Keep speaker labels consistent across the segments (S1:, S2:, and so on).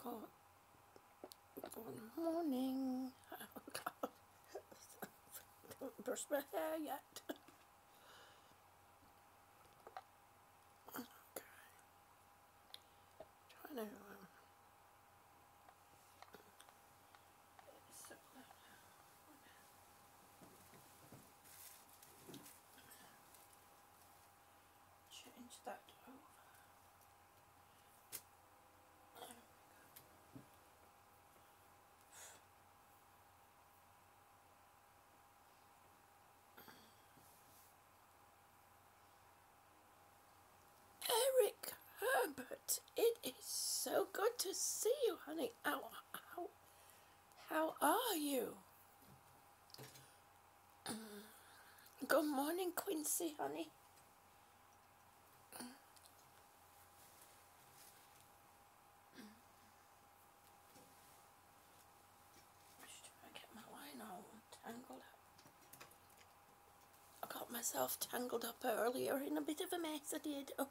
S1: Oh, good morning. Oh, God. Don't brush my hair yet. Okay. Trying to so change that over. Eric Herbert, it is so good to see you, honey. How are you? Good morning, Quincy, honey. Just trying to get my line all tangled up. I got myself tangled up earlier in a bit of a mess, I did. Oh.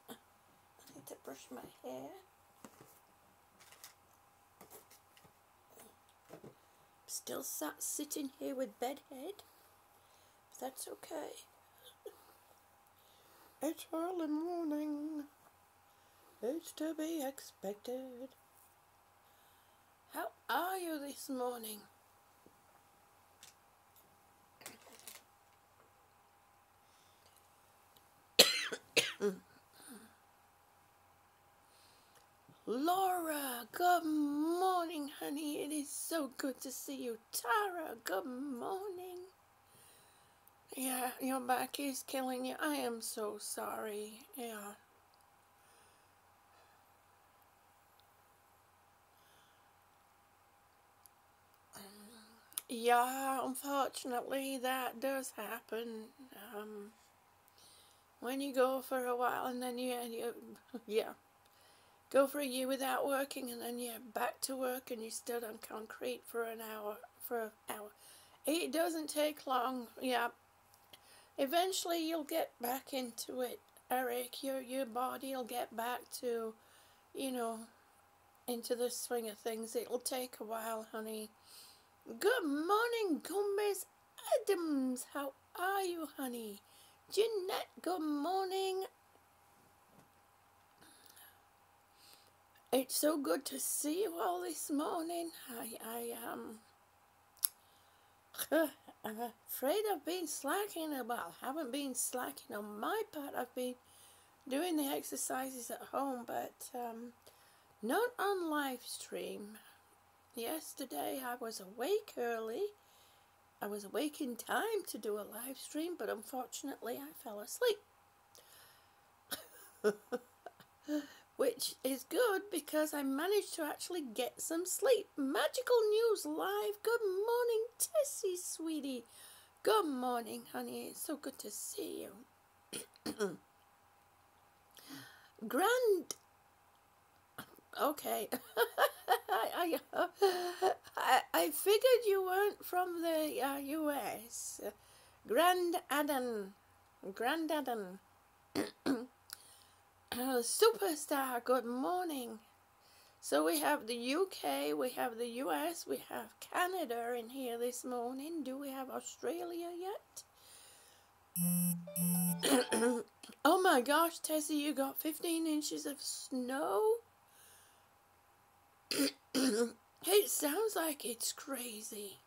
S1: I need to brush my hair. Still sitting here with bedhead. That's okay. It's early morning. It's to be expected. How are you this morning? Laura, good morning, honey. It is so good to see you. Tara, good morning. Yeah, your back is killing you. I am so sorry. Yeah. Yeah, unfortunately that does happen. When you go for a while and then you yeah, go for a year without working and then you're back to work and you stood on concrete for an hour, It doesn't take long. Yeah. Eventually you'll get back into it, Eric. Your body will get back to, you know, into the swing of things. It'll take a while, honey. Good morning, Gomez Adams. How are you, honey? Jeanette, good morning. It's so good to see you all this morning. I'm afraid I've been slacking. Well, I haven't been slacking on my part. I've been doing the exercises at home, but not on live stream. Yesterday I was awake early. I was awake in time to do a live stream, but unfortunately I fell asleep. Which is good because I managed to actually get some sleep. Magical News Live. Good morning, Tessie, sweetie. Good morning, honey. It's so good to see you. Grand. Okay. I figured you weren't from the US. Grand Adam. Superstar, good morning. So we have the UK, we have the US, we have Canada in here this morning. Do we have Australia yet? Oh my gosh, Tessie, you got 15 inches of snow? It sounds like it's crazy.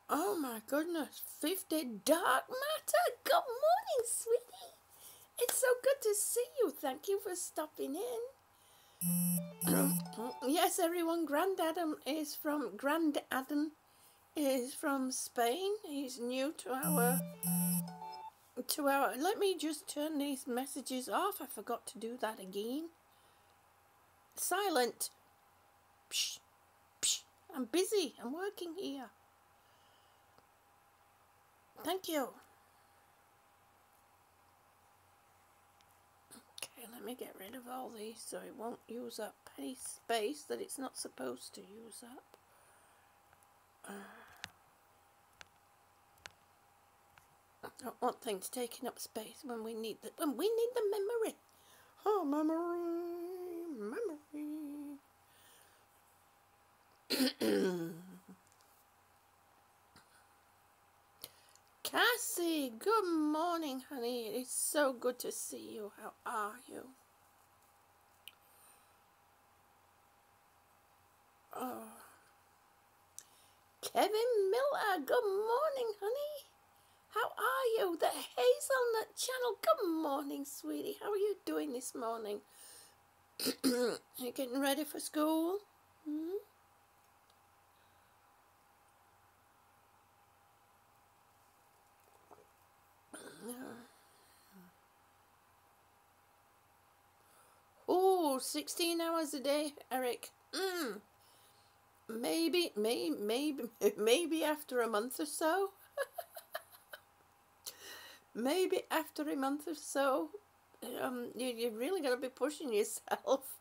S1: Oh my goodness, 50 dark matter. Good morning, sweetie. It's so good to see you. Thank you for stopping in. Yes, everyone, Grand Adam is from Spain. He's new to our let me just turn these messages off. I forgot to do that again. Silent. Psh, psh. I'm busy. I'm working here. Thank you. Okay, let me get rid of all these so it won't use up any space that it's not supposed to use up. I don't want things taking up space when we need the memory. Oh, memory, memory. Cassie, good morning, honey. It is so good to see you. How are you? Oh. Kevin Miller, good morning, honey. How are you? The Hazelnut channel, good morning, sweetie. How are you doing this morning? Are you getting ready for school? Hmm? Oh, 16 hours a day, Eric. Maybe after a month or so. Maybe after a month or so. You're really going to be pushing yourself.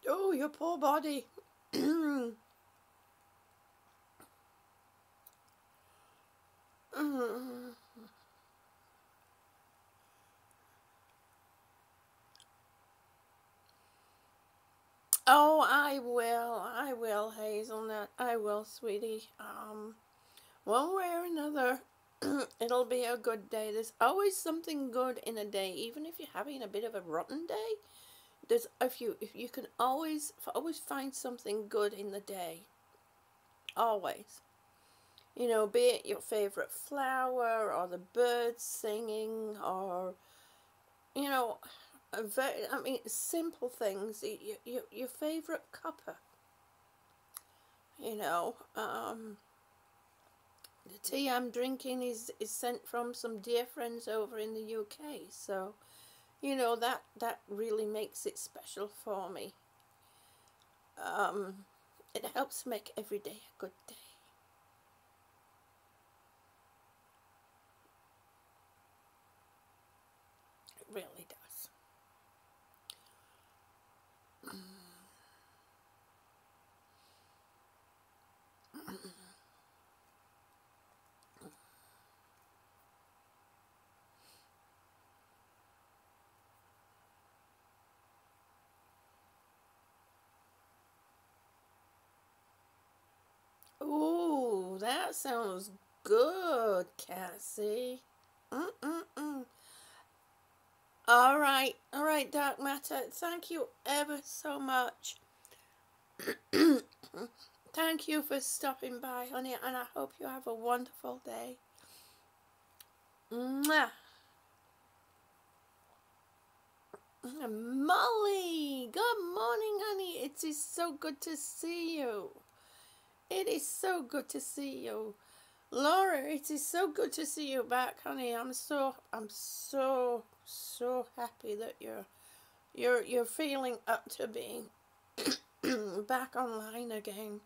S1: Oh, your poor body. Oh, I will, Hazelnut. I will, sweetie. One way or another, it'll be a good day. There's always something good in a day, even if you're having a bit of a rotten day. If you can always find something good in the day. Always. You know, be it your favorite flower or the birds singing or, you know, simple things. Your favorite cuppa. You know, the tea I'm drinking is sent from some dear friends over in the UK. So, you know, that really makes it special for me. It helps make every day a good day. It really does. Ooh, that sounds good, Cassie. Mm-mm-mm. All right, Dark Matter. Thank you ever so much. Thank you for stopping by, honey, and I hope you have a wonderful day. Mwah. Molly, good morning, honey. It is so good to see you. It is so good to see you. Laura, it is so good to see you back, honey. I'm so happy that you're feeling up to being back online again.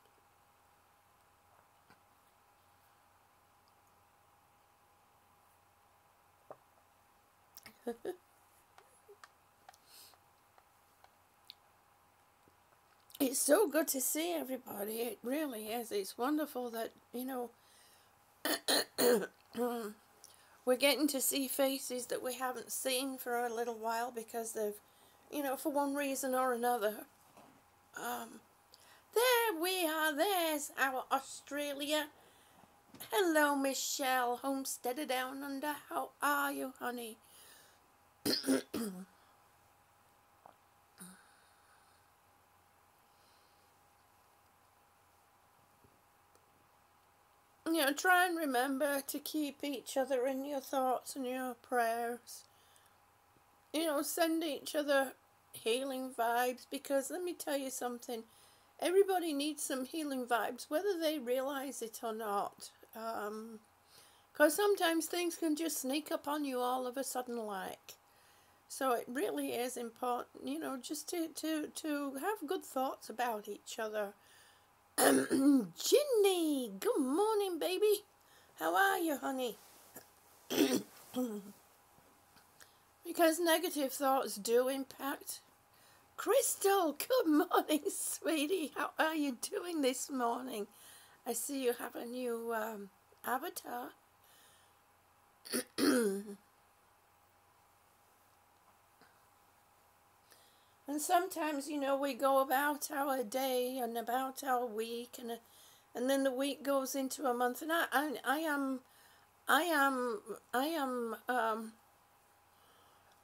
S1: It's so good to see everybody. It really is. It's wonderful that, you know, we're getting to see faces that we haven't seen for a little while because they've, you know, for one reason or another. There we are. There's our Australia. Hello, Michelle, homesteader down under. How are you, honey? You know, try and remember to keep each other in your thoughts and your prayers. You know, send each other healing vibes because let me tell you something. Everybody needs some healing vibes, whether they realize it or not. Because sometimes things can just sneak up on you all of a sudden like. So it really is important, you know, just to have good thoughts about each other. Ginny, good morning, baby. How are you, honey? Because negative thoughts do impact. Crystal, good morning, sweetie. How are you doing this morning? I see you have a new avatar. And sometimes, you know, we go about our day and about our week, and then the week goes into a month, and I am,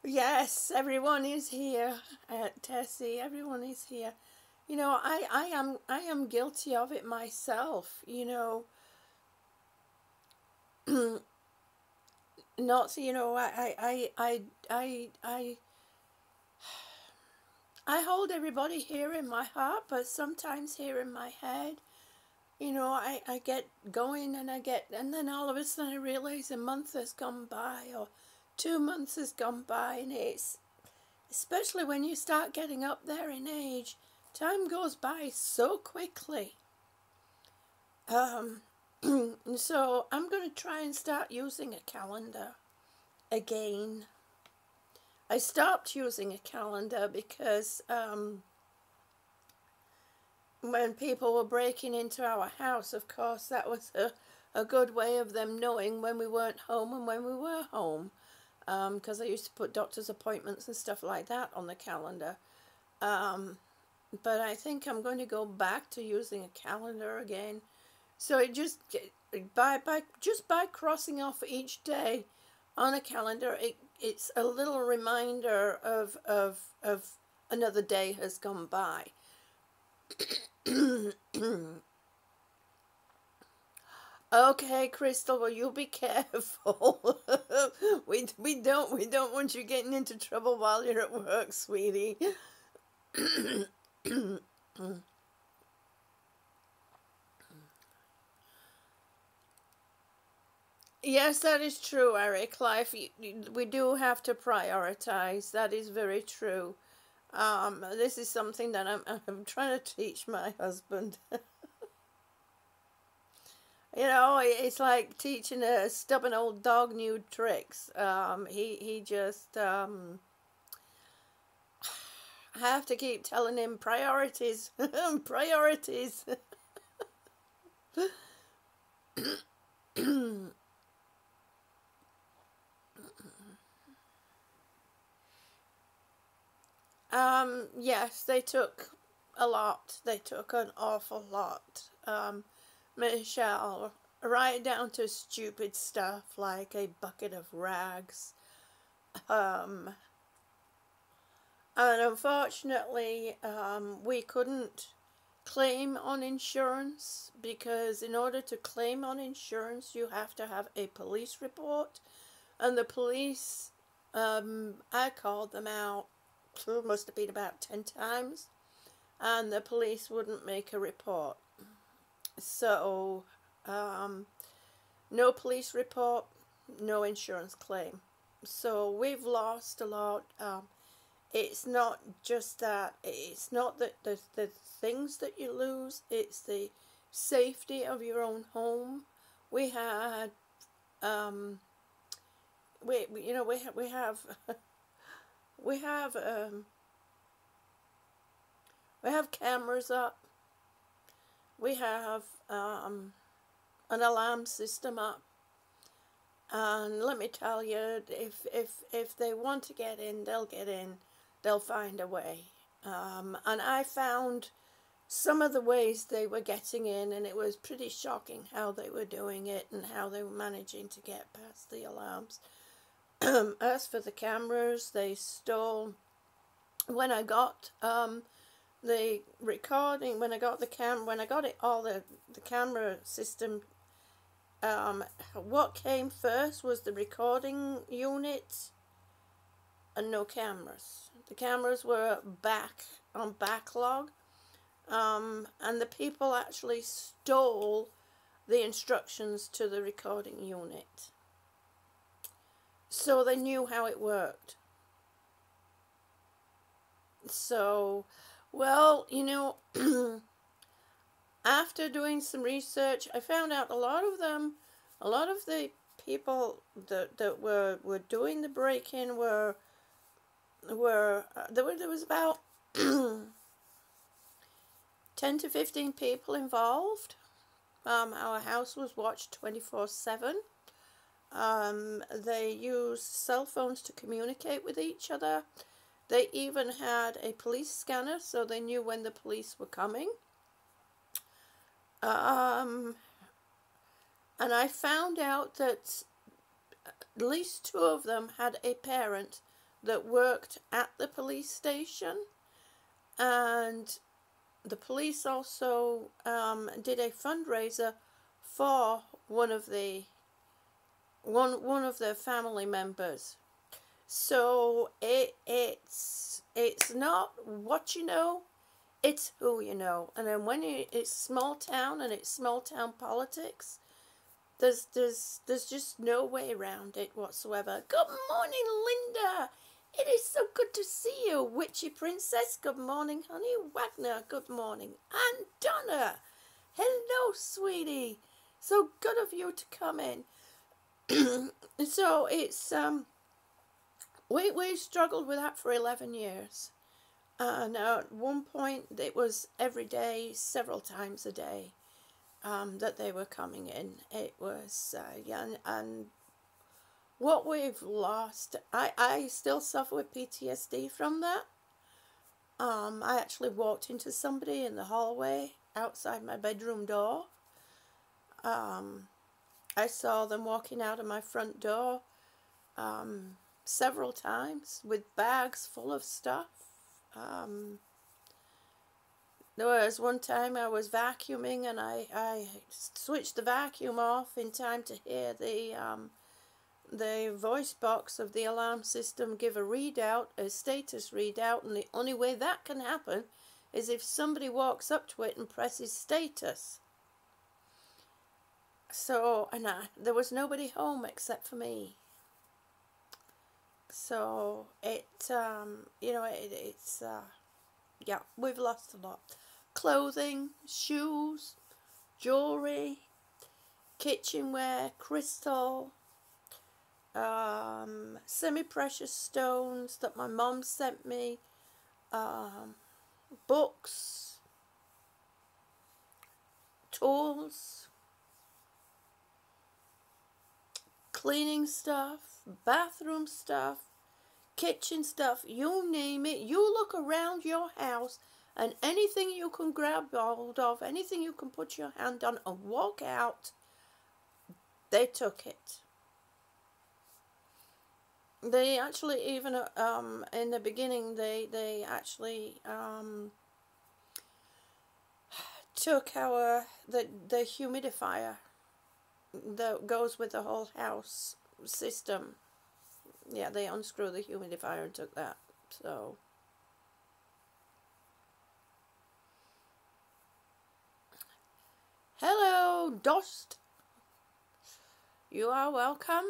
S1: yes, everyone is here, Tessie, everyone is here. You know, I am guilty of it myself, you know. Not, you know, I hold everybody here in my heart, but sometimes here in my head, you know, I get going and then all of a sudden I realize a month has gone by or 2 months has gone by, and it's, especially when you start getting up there in age, time goes by so quickly. So I'm going to try and start using a calendar again. I stopped using a calendar because when people were breaking into our house, of course, that was a good way of them knowing when we weren't home and when we were home. Because I used to put doctor's appointments and stuff like that on the calendar. But I think I'm going to go back to using a calendar again. So it just by crossing off each day on a calendar, it's a little reminder of another day has gone by. Okay, Crystal, well, you be careful. we don't want you getting into trouble while you're at work, sweetie. Yes, that is true, Eric. Life, we do have to prioritize. That is very true. This is something that I'm trying to teach my husband. You know, it's like teaching a stubborn old dog new tricks. He just I have to keep telling him priorities, priorities. Yes, they took a lot. They took an awful lot. Michelle, right down to stupid stuff like a bucket of rags. And unfortunately, we couldn't claim on insurance because in order to claim on insurance, you have to have a police report. And the police, I called them out, must have been about 10 times, and the police wouldn't make a report. So, no police report, no insurance claim. So we've lost a lot. It's not just that, it's not the things that you lose, it's the safety of your own home. We had, we you know, we have we have cameras up. We have an alarm system up. And let me tell you, if they want to get in, they'll get in. They'll find a way. And I found some of the ways they were getting in, and it was pretty shocking how they were doing it and how they were managing to get past the alarms. As for the cameras, they stole. When I got the recording, when I got it all, the camera system, what came first was the recording unit and no cameras. The cameras were on backlog, and the people actually stole the instructions to the recording unit. So they knew how it worked. So, well, you know, after doing some research, I found out a lot of the people that were doing the break-in were there was about 10 to 15 people involved. Our house was watched 24/7. They used cell phones to communicate with each other. They even had a police scanner, so they knew when the police were coming. And I found out that at least 2 of them had a parent that worked at the police station, and the police also did a fundraiser for one of their family members. So it's not what you know, it's who you know. And then when it's small town and it's small town politics, there's just no way around it whatsoever. Good morning, Linda. It is so good to see you, Witchy Princess. Good morning, honey. Wagner, good morning. And Donna. Hello, sweetie. So good of you to come in. So it's we struggled with that for 11 years. Now at one point it was every day, several times a day, that they were coming in. It was yeah, and what we've lost, I still suffer with PTSD from that. I actually walked into somebody in the hallway outside my bedroom door. I saw them walking out of my front door several times with bags full of stuff. There was one time I was vacuuming and I switched the vacuum off in time to hear the voice box of the alarm system give a readout, a status readout, and the only way that can happen is if somebody walks up to it and presses status. So, and there was nobody home except for me. So it's yeah, we've lost a lot. Clothing, shoes, jewelry, kitchenware, crystal, semi-precious stones that my mom sent me, books, tools, cleaning stuff, bathroom stuff, kitchen stuff, you name it. You look around your house and anything you can grab hold of, anything you can put your hand on and walk out, they took it. They actually even in the beginning they actually took the humidifier that goes with the whole house system. Yeah, they unscrewed the humidifier and took that. So hello, Dost. You are welcome.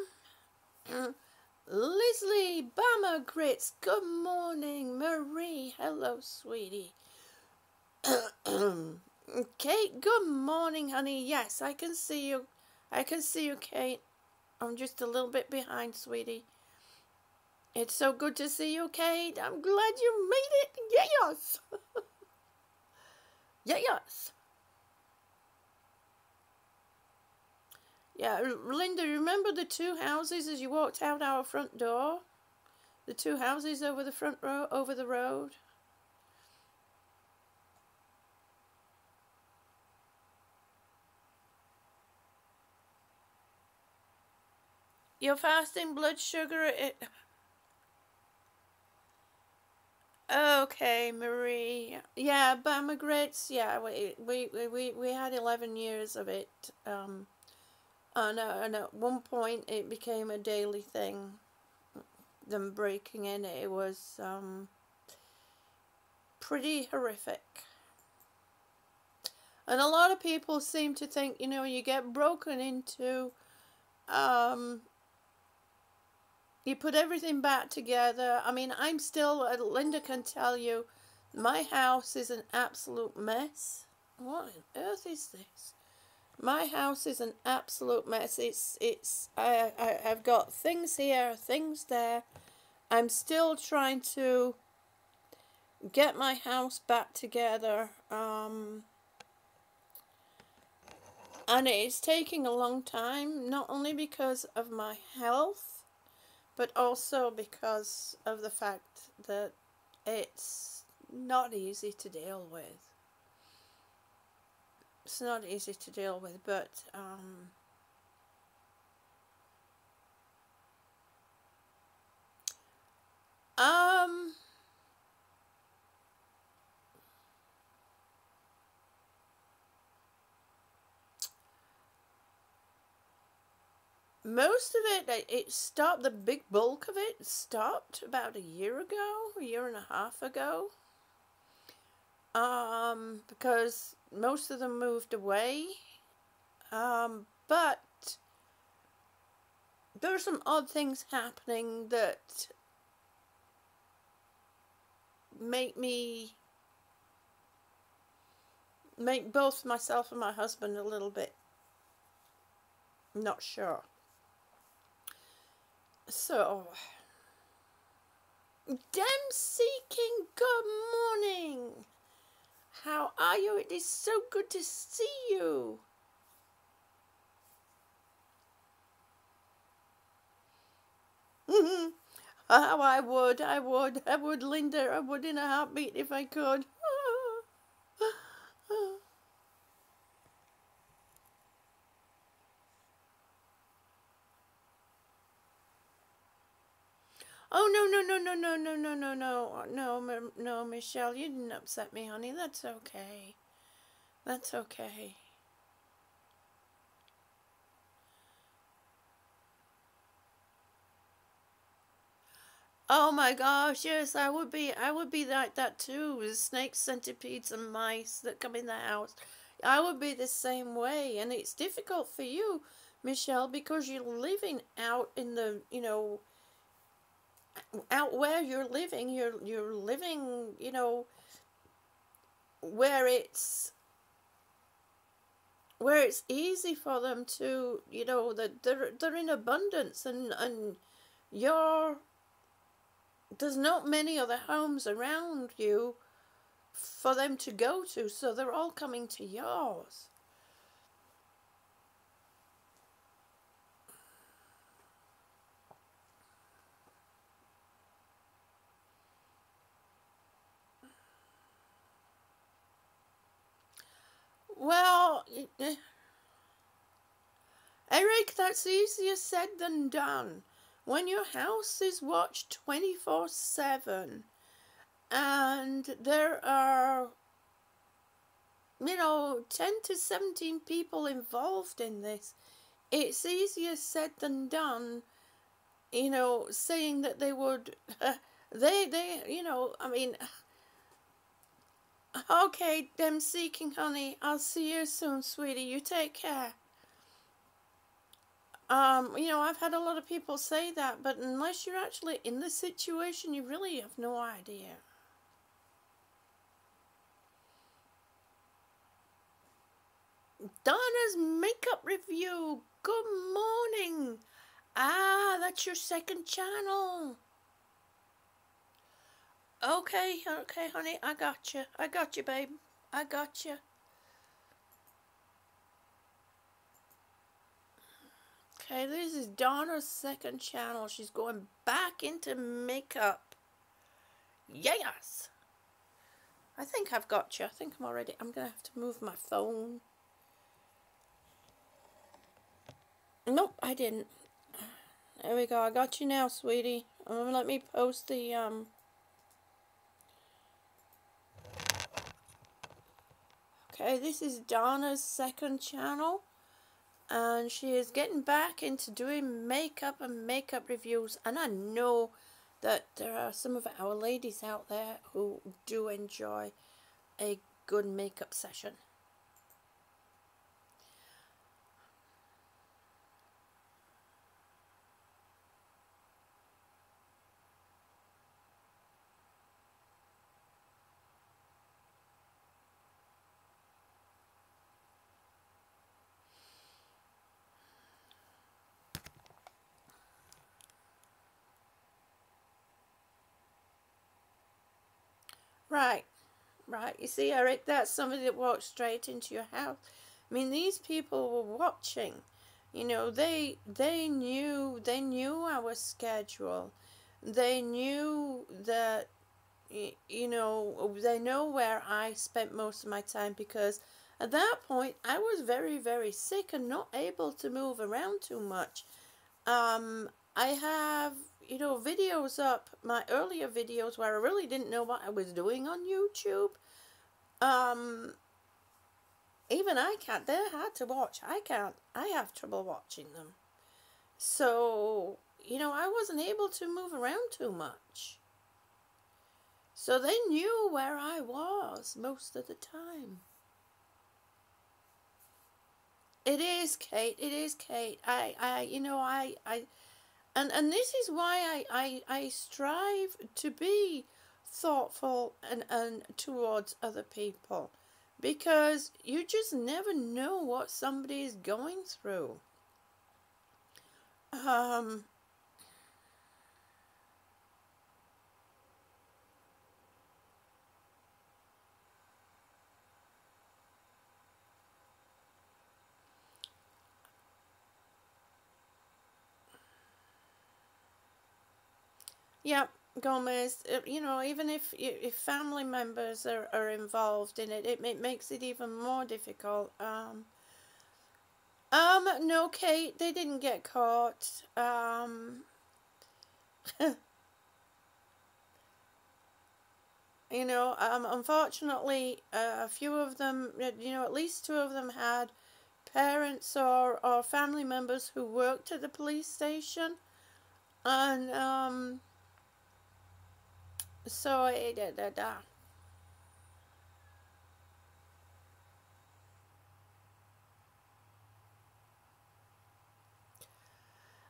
S1: Leslie, Bama Grits, good morning. Marie, hello, sweetie. Kate, good morning, honey. Yes, I can see you. I can see you, Kate. I'm just a little bit behind, sweetie. It's so good to see you, Kate. I'm glad you made it. Yes. Yes. Yeah, Linda, remember the 2 houses as you walked out our front door? The 2 houses over the front row, over the road? Your fasting blood sugar, okay, Marie. Yeah, Bama Grits. Yeah, we had 11 years of it. And at one point it became a daily thing. Them breaking in, it was pretty horrific. And a lot of people seem to think, you get broken into, you put everything back together. I mean, I'm still, Linda can tell you, my house is an absolute mess. What on earth is this? My house is an absolute mess. I've got things here, things there. I'm still trying to get my house back together. And it's taking a long time, not only because of my health, but also because of the fact that it's not easy to deal with. It's not easy to deal with, but um most of it stopped. The big bulk of it stopped about a year ago, a year and a half ago. Because most of them moved away. But there are some odd things happening that make both myself and my husband a little bit not sure. So, Dempsey King, good morning. How are you? It is so good to see you. Oh, I would, Linda. I would in a heartbeat if I could. Oh, no, Michelle, you didn't upset me, honey. That's okay. That's okay. Oh my gosh, yes, I would be like that too, with snakes, centipedes, and mice that come in the house. I would be the same way, and it's difficult for you, Michelle, because you're living out in the, out where you're living. You're living, where it's easy for them to, that they're in abundance, and you're there's not many other homes around you for them to go to, so they're all coming to yours. Well, Eric, that's easier said than done. When your house is watched 24/7 and there are 10 to 17 people involved in this, it's easier said than done, saying that they would, I mean, okay, them seeking, honey, I'll see you soon, sweetie, you take care. I've had a lot of people say that, but unless you're actually in the situation, you really have no idea. Donna's makeup review. Good morning. Ah, that's your second channel. Okay, honey, I got you, babe. I got you. Okay, this is Donna's second channel. She's going back into makeup. Yes. I think I've got you. I think I'm already. I'm going to have to move my phone. Nope, I didn't. There we go. I got you now, sweetie. Let me post the, Okay, this is Donna's second channel. And she is getting back into doing makeup and makeup reviews. And I know that there are some of our ladies out there who do enjoy a good makeup session. Right. You see, Eric, that's somebody that walked straight into your house. I mean, these people were watching. They knew our schedule. They knew that you know, they know where I spent most of my time, because at that point I was very, very sick and not able to move around too much. I have, you know, videos up, my earlier videos where I really didn't know what I was doing on YouTube. Um, Even I can't, they're hard to watch. I can't, I have trouble watching them. So, you know, I wasn't able to move around too much. So they knew where I was most of the time. It is, Kate. It is, Kate. You know, and this is why I strive to be thoughtful and towards other people, because you just never know what somebody is going through. Um, yeah, Gomez. You know, even if family members are involved in it, it makes it even more difficult. No, Kate, they didn't get caught. You know, unfortunately, a few of them, you know, at least two of them had parents or family members who worked at the police station, and so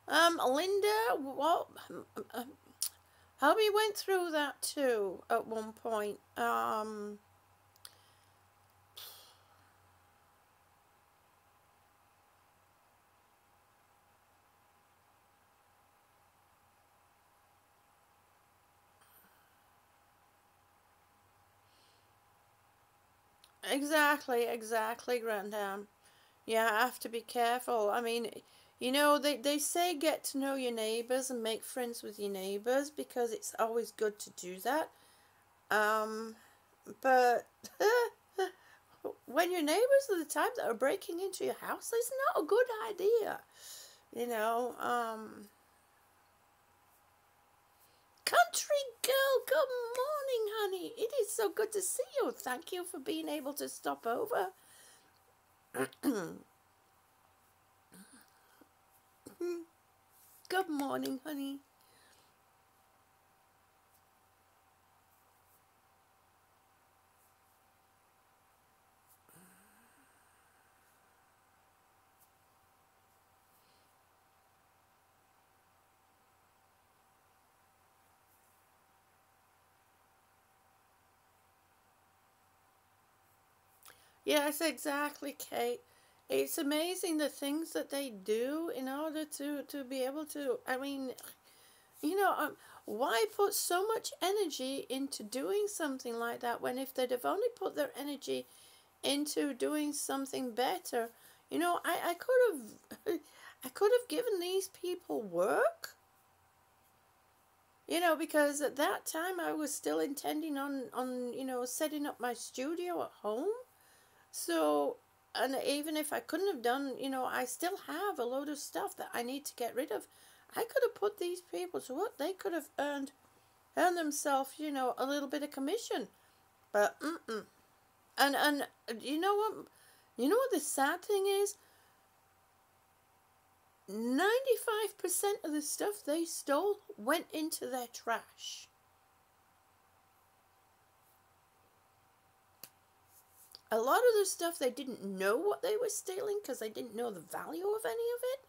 S1: Linda, what? Hubby went through that too at one point. Exactly, Grandam. Yeah, I have to be careful. I mean, you know, they say get to know your neighbours and make friends with your neighbours, because it's always good to do that. Um, but when your neighbours are the type that are breaking into your house, it's not a good idea. You know, country girl, good morning, honey. It is so good to see you. Thank you for being able to stop over. Good morning, honey. Yes, exactly, Kate. It's amazing the things that they do in order to be able to. I mean, you know, why put so much energy into doing something like that, when if they'd have only put their energy into doing something better, you know, I could have, I could have given these people work. You know, because at that time I was still intending on you know, setting up my studio at home. So, and even if I couldn't have done, you know, I still have a load of stuff that I need to get rid of. I could have put these people to work. They could have earned themselves, you know, a little bit of commission. But and you know what? You know what the sad thing is? 95% of the stuff they stole went into their trash. A lot of the stuff, they didn't know what they were stealing because they didn't know the value of any of it.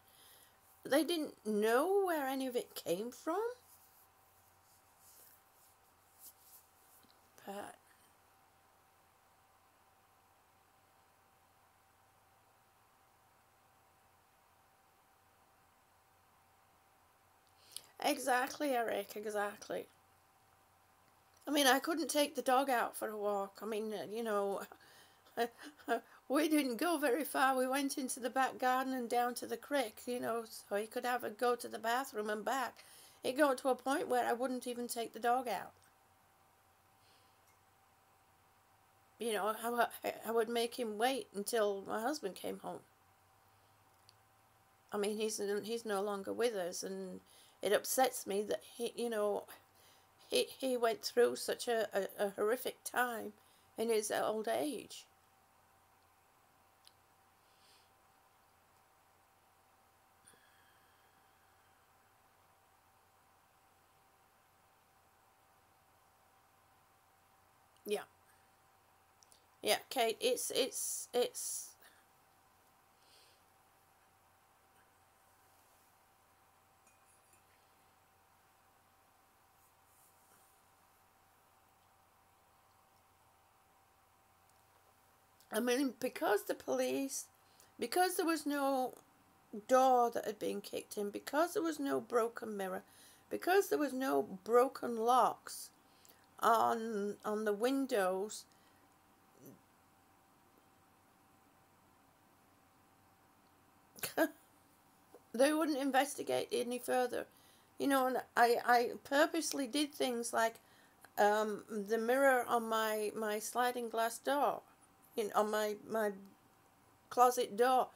S1: They didn't know where any of it came from. But exactly, Eric, exactly. I mean, I couldn't take the dog out for a walk. I mean, you know, we didn't go very far. We went into the back garden and down to the creek, you know, so he could have a go to the bathroom and back. It got to a point where I wouldn't even take the dog out. You know, I would make him wait until my husband came home. I mean, he's no longer with us, and it upsets me that he went through such a horrific time in his old age. Yeah, yeah, Kate. It's. I mean, because there was no door that had been kicked in, because there was no broken mirror, because there was no broken locks on the windows. They wouldn't investigate any further. You know, and I purposely did things like the mirror on my sliding glass door, on my closet door,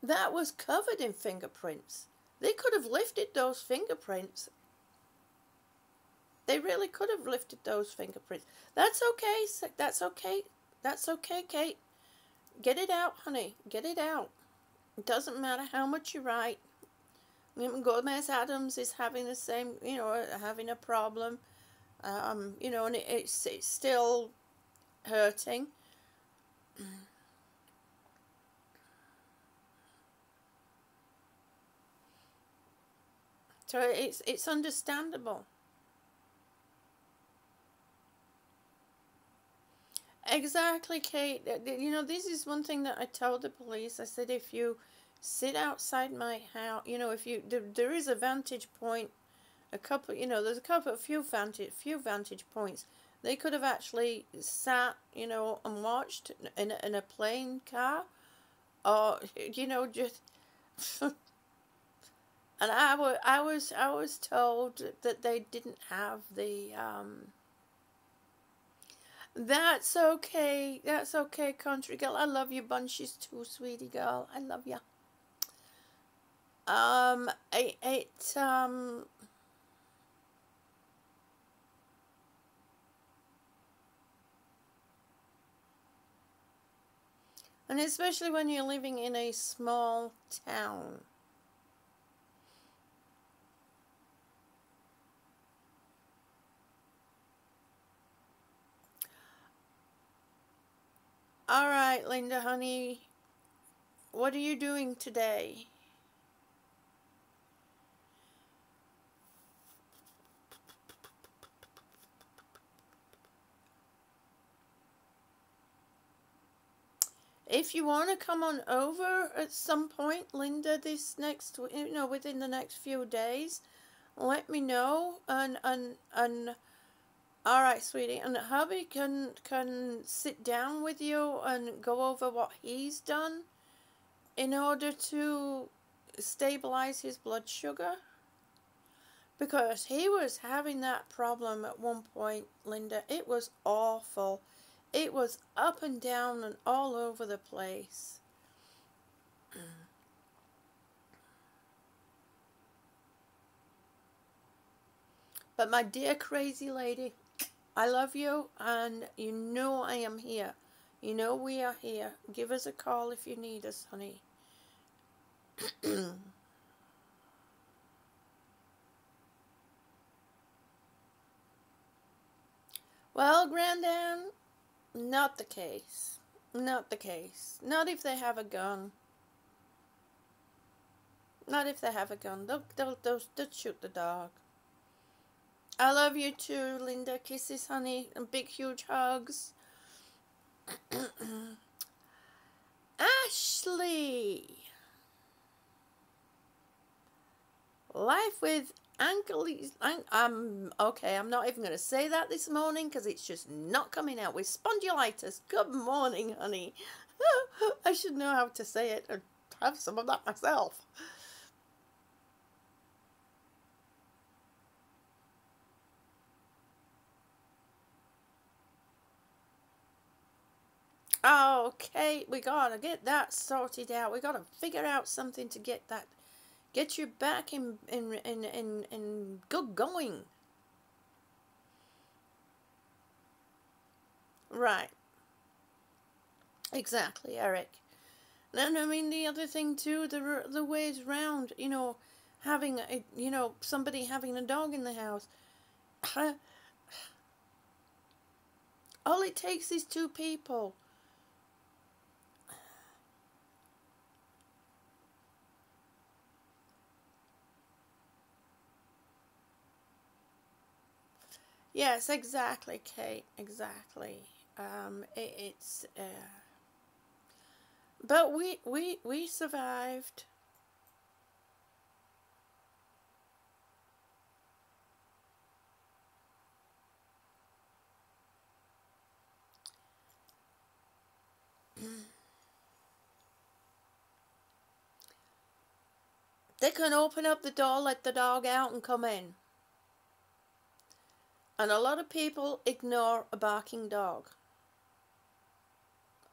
S1: that was covered in fingerprints. They could have lifted those fingerprints. They really could have lifted those fingerprints. That's okay. That's okay. That's okay, Kate. Get it out, honey. Get it out. It doesn't matter how much you write. Gomez Adams is having the same, having a problem. And it's still hurting. So it's understandable. Exactly, Kate. This is one thing that I told the police. I said, if you sit outside my house, if there is a vantage point, there's a few vantage points. They could have actually sat, and watched in a plane car, or just. And I was told that they didn't have the. That's okay. That's okay, country girl. I love you bunches too, sweetie girl. I love you. It and especially when you're living in a small town. All right, Linda, honey. What are you doing today? If you want to come on over at some point, Linda, within the next few days, let me know. And all right, sweetie, and hubby can sit down with you and go over what he's done in order to stabilize his blood sugar, because he was having that problem at one point, Linda. It was awful. It was up and down and all over the place. But my dear crazy lady, I love you, and you know I am here. You know we are here. Give us a call if you need us, honey. Well, Grandam, not the case. Not the case. Not if they have a gun. Not if they have a gun. They'll shoot the dog. I love you too, Linda. Kisses, honey, and big, huge hugs. Ashley. Life with okay, I'm not even going to say that this morning because it's just not coming out. With spondylitis. Good morning, honey. I should know how to say it and have some of that myself. Okay, we gotta get that sorted out. We gotta figure out something to get you back in good going. Right, exactly, Eric. And I mean the other thing too, the ways round, having somebody having a dog in the house. All it takes is two people. Yes, exactly, Kate. Exactly. It's but we survived. They can open up the door, let the dog out, and come in. And a lot of people ignore a barking dog,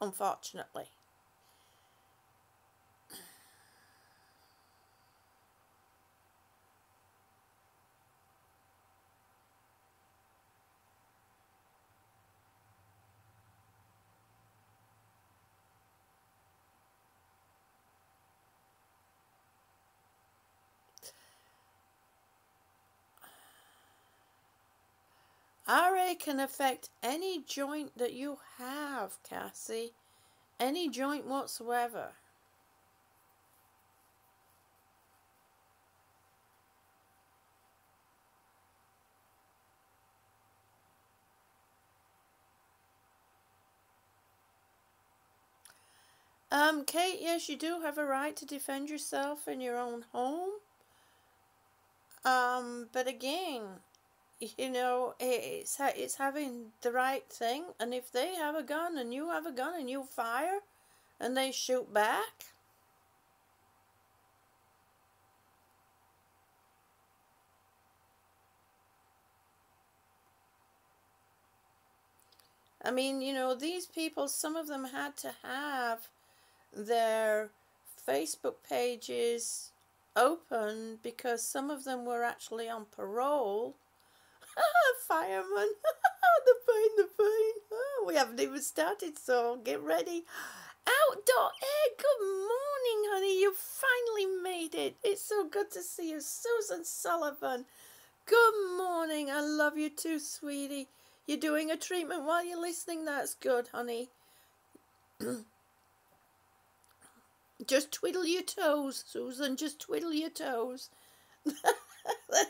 S1: unfortunately. RA can affect any joint that you have, Cassie. Any joint whatsoever. Kate, yes, you do have a right to defend yourself in your own home. But again, it's having the right thing. And if they have a gun and you have a gun and you fire and they shoot back, I mean, these people, some of them had to have their Facebook pages open because some of them were actually on parole. Fireman, the pain, the pain. Oh, we haven't even started, so get ready. Outdoor air, good morning, honey. You finally made it. It's so good to see you, Susan Sullivan. Good morning. I love you too, sweetie. You're doing a treatment while you're listening. That's good, honey. Just twiddle your toes, Susan. Just twiddle your toes.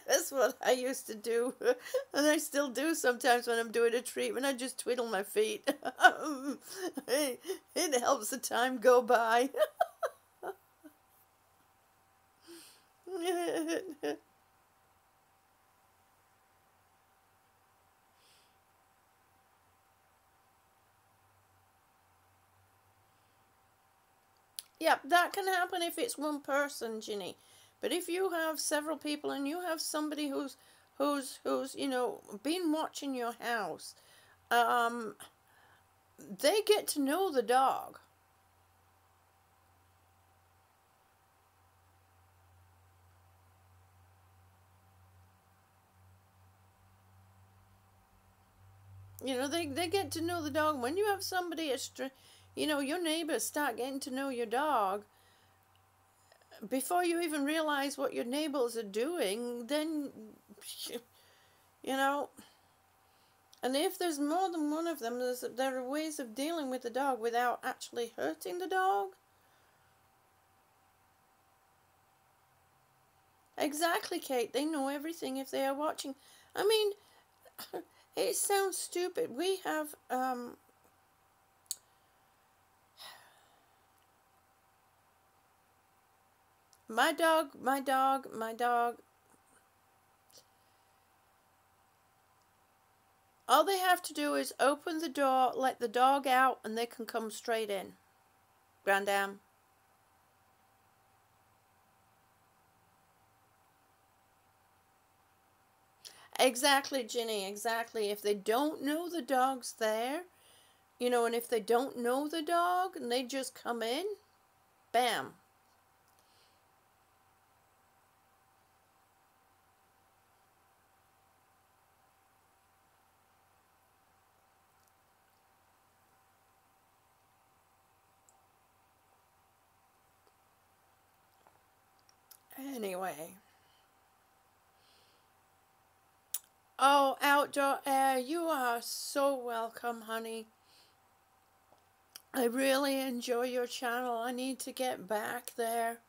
S1: That's what I used to do. And I still do sometimes when I'm doing a treatment. I just twiddle my feet. It helps the time go by. Yep, that can happen if it's one person, Ginny. But if you have several people and you have somebody who's been watching your house, um, they get to know the dog. They get to know the dog. When you have somebody, your neighbors start getting to know your dog, before you even realize what your neighbors are doing, then, you know, and if there's more than one of them, there are ways of dealing with the dog without actually hurting the dog. Exactly, Kate. They know everything if they are watching. I mean, it sounds stupid. We have, my dog. All they have to do is open the door, let the dog out, and they can come straight in. Grandam. Exactly, Ginny, exactly. If they don't know the dog's there, You know, and if they don't know the dog and they just come in, bam. Anyway. Oh, outdoor air, you are so welcome, honey. I really enjoy your channel. I need to get back there.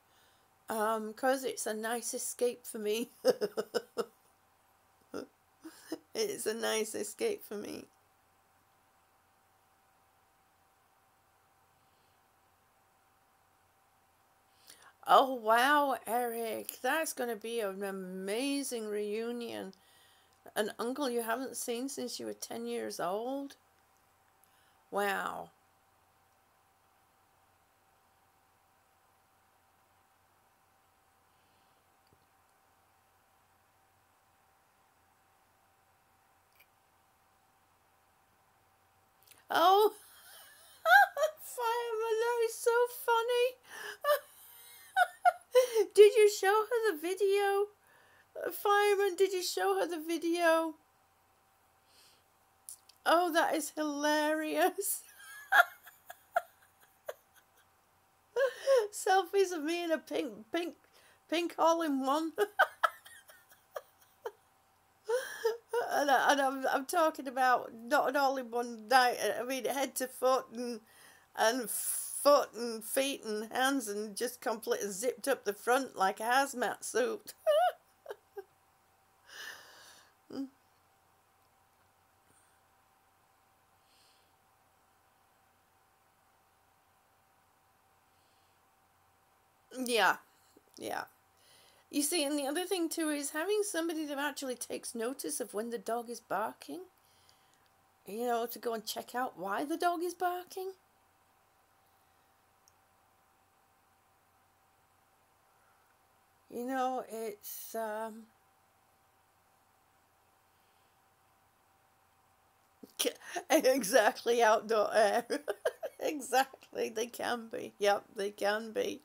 S1: 'Cause it's a nice escape for me. It's a nice escape for me. Oh, wow, Eric. That's going to be an amazing reunion. An uncle you haven't seen since you were 10 years old? Wow. Oh, Fireman, that is so funny. Did you show her the video? Fireman, did you show her the video? Oh, that is hilarious. Selfies of me in a pink all-in-one. And I'm talking about not an all-in-one night. I mean, head to foot and foot and feet and hands and just completely zipped up the front like a hazmat suit. Yeah, yeah. You see, and the other thing too is having somebody that actually takes notice of when the dog is barking. You know, to go and check out why the dog is barking. You know, it's exactly outdoor air. Exactly, they can be. Yep, they can be.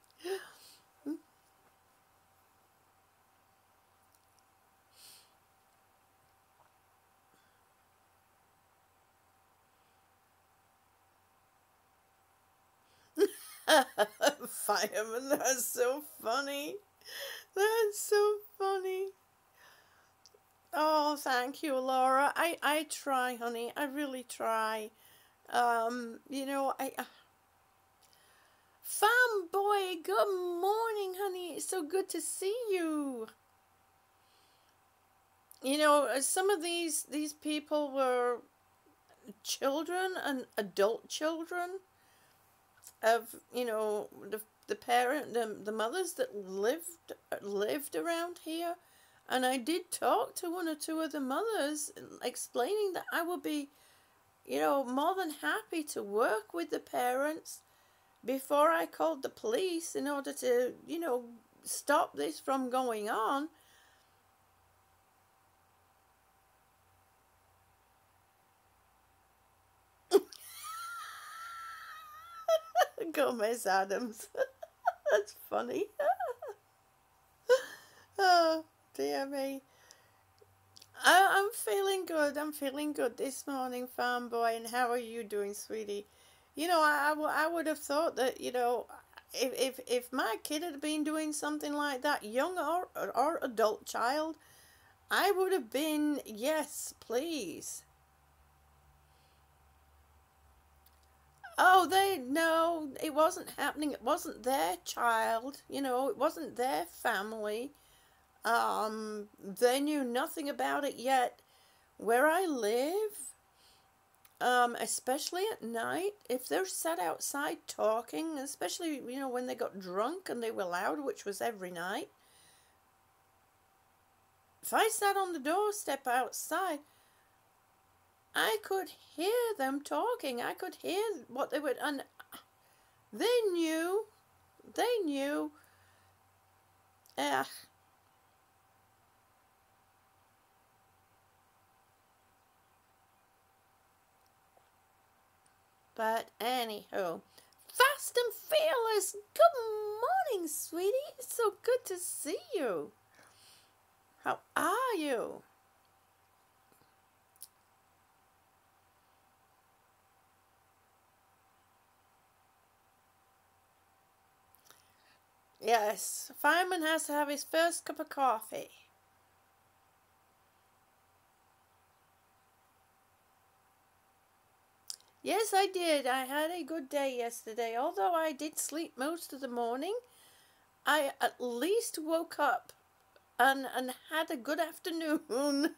S1: Fireman, that's so funny. That's so funny. Oh, thank you, Laura. I try, honey. I really try. You know, Fanboy, good morning, honey. It's so good to see you. You know, some of these people were children and adult children of, you know, the mothers that lived around here. And I did talk to one or two of the mothers explaining that I would be, you know, more than happy to work with the parents before I called the police in order to, you know, stop this from going on. Gomez Adams. That's funny. Oh, dear me. I'm feeling good. I'm feeling good this morning, farm boy. And how are you doing, sweetie? You know, I would have thought that, you know, if my kid had been doing something like that, young or adult child, I would have been, yes, please. Oh, no, it wasn't happening. It wasn't their child, you know, it wasn't their family. They knew nothing about it yet. Where I live, especially at night, if they're sat outside talking, especially, you know, when they got drunk and they were loud, which was every night, if I sat on the doorstep outside, I could hear them talking. I could hear what they would, and they knew. They knew. Ugh. But anywho, fast and fearless. Good morning, sweetie. It's so good to see you. How are you? Yes, fireman has to have his first cup of coffee. Yes, I did. I had a good day yesterday. Although I did sleep most of the morning, I at least woke up and had a good afternoon.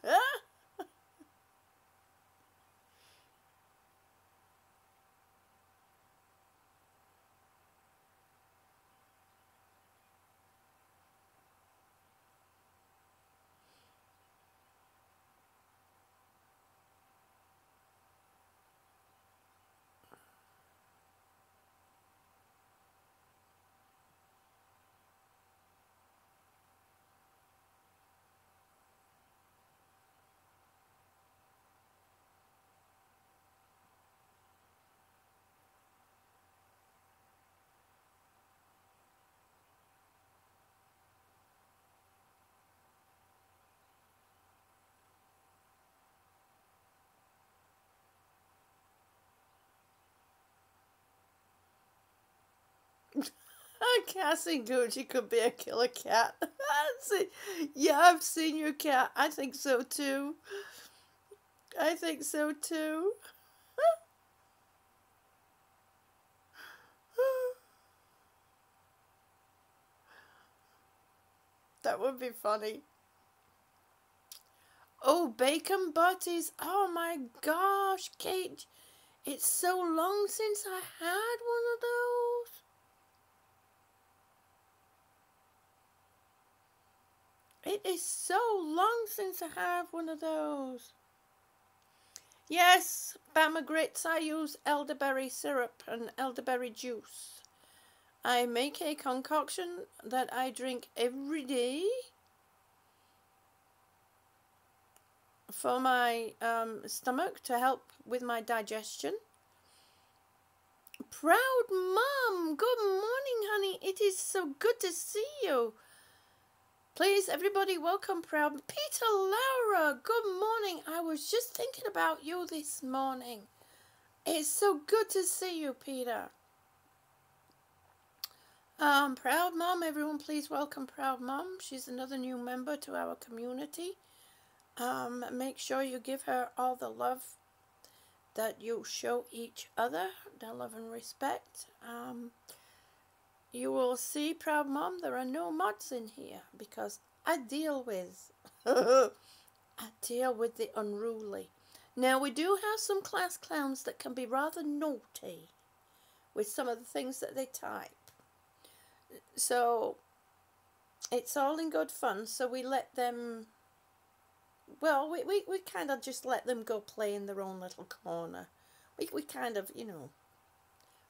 S1: Cassie Gucci could be a killer cat. Yeah, I've seen your cat. I think so too. I think so too. That would be funny. Oh, bacon butties. Oh my gosh, Kate. It's so long since I had one of those. It is so long since I had one of those. Yes, Bama grits. I use elderberry syrup and elderberry juice. I make a concoction that I drink every day for my stomach to help with my digestion. Proud Mom, good morning, honey. It is so good to see you. Please, everybody, welcome Proud Peter Laura. Good morning. I was just thinking about you this morning. It's so good to see you, Peter. Proud Mom, everyone, please welcome Proud Mom. She's another new member to our community. Make sure you give her all the love that you show each other, the love and respect. You will see, Proud Mom, there are no mods in here because I deal with the unruly. Now, we do have some class clowns that can be rather naughty with some of the things that they type. So, it's all in good fun, so we let them, well, we kind of just let them go play in their own little corner. We kind of,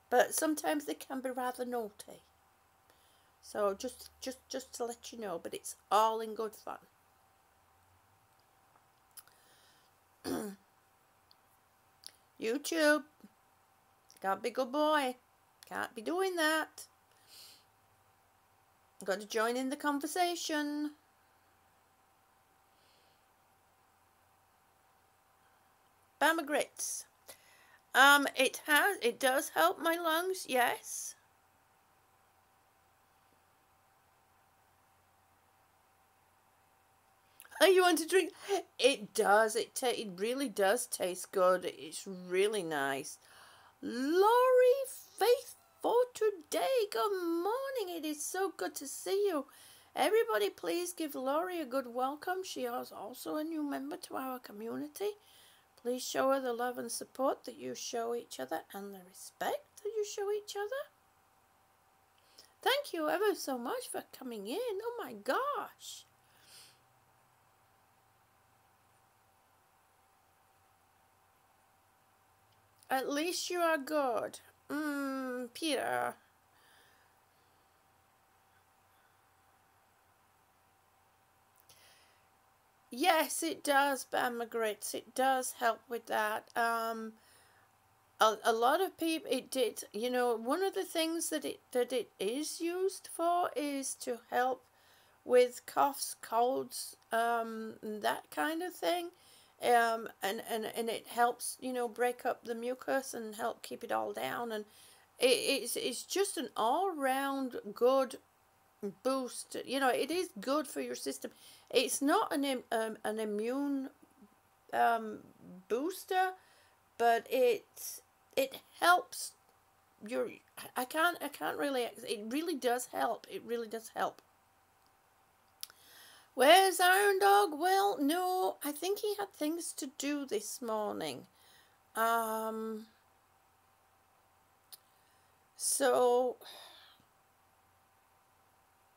S1: but sometimes they can be rather naughty. So just to let you know, but it's all in good fun. YouTube, gotta be a good boy. Can't be doing that. Got to join in the conversation. Bama grits. It does help my lungs, yes. Oh, you want to drink? It does. It really does taste good. It's really nice. Lori Faith for today. Good morning. It is so good to see you. Everybody, please give Lori a good welcome. She is also a new member to our community. Please show her the love and support that you show each other and the respect that you show each other. Thank you ever so much for coming in. Oh my gosh. At least you are good. Peter. Yes, it does, Bama grits. It does help with that. a lot of people, it did, you know, one of the things that it is used for is to help with coughs, colds, that kind of thing. And it helps, you know, break up the mucus and help keep it all down. And it's just an all round good boost. You know, it is good for your system. It's not an immune um, booster, but it helps your. I can't really. It really does help. It really does help. Where's Iron Dog? Well, no, I think he had things to do this morning. Um, so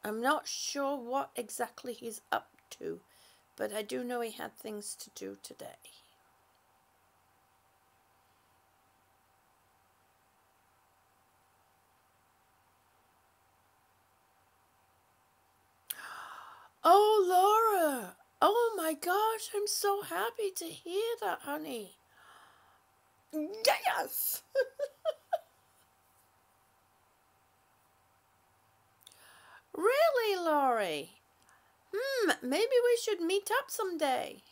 S1: I'm not sure what exactly he's up to, but I do know he had things to do today. Oh, Laura! Oh my gosh, I'm so happy to hear that, honey. Yes! Really, Laurie? Maybe we should meet up someday.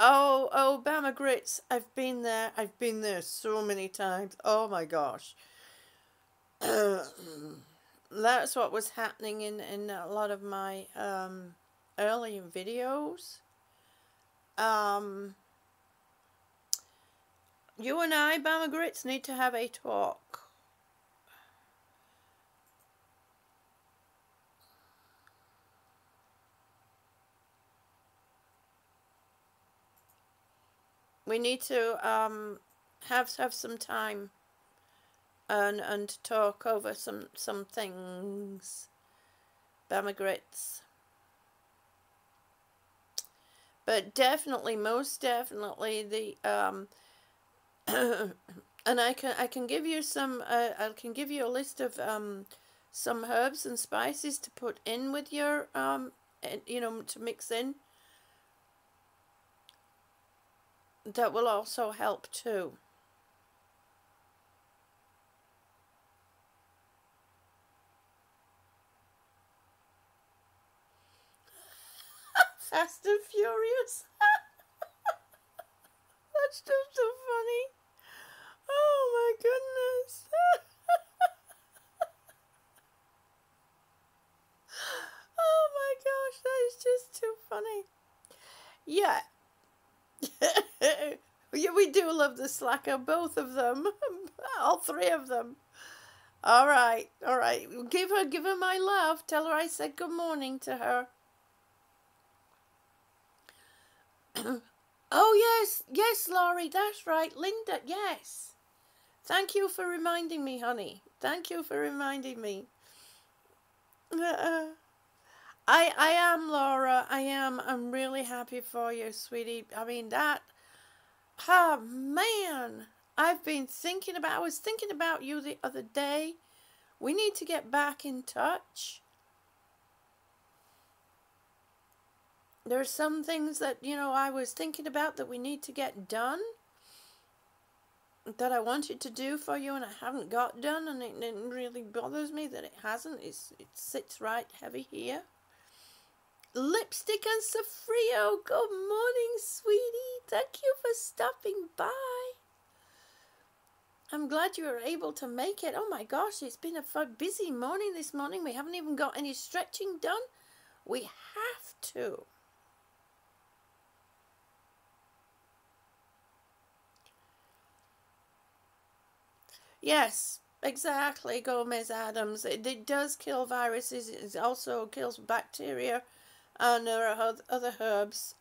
S1: Oh, Bama Grits. I've been there. I've been there so many times. Oh my gosh. That's what was happening in a lot of my early videos. Um, you and I, Bama Grits, need to have a talk. We need to have some time and talk over some things, Bama Grits. But definitely, most definitely, the and I can give you some I can give you a list of some herbs and spices to put in with your you know, to mix in, that will also help too. Fast and Furious. That's just so funny. Oh my goodness. Oh my gosh, that is just too funny. Yeah. Yeah, we do love the slacker, both of them. All three of them. All right, all right. Give her my love. Tell her I said good morning to her. Oh yes, yes, Laurie, that's right. Linda, yes. Thank you for reminding me, honey. Thank you for reminding me. I am, Laura. I am. I'm really happy for you, sweetie. I mean that. Oh man, I was thinking about you the other day. We need to get back in touch. There are some things that, you know, I was thinking about that we need to get done, that I wanted to do for you and I haven't got done, and it really bothers me that it hasn't. It sits right heavy here. Lipstick and Sofrio, good morning, sweetie. Thank you for stopping by. I'm glad you were able to make it. Oh my gosh, it's been a busy morning this morning. We haven't even got any stretching done. We have to. Yes, exactly, Gomez Adams. It does kill viruses. It also kills bacteria, and there are other herbs.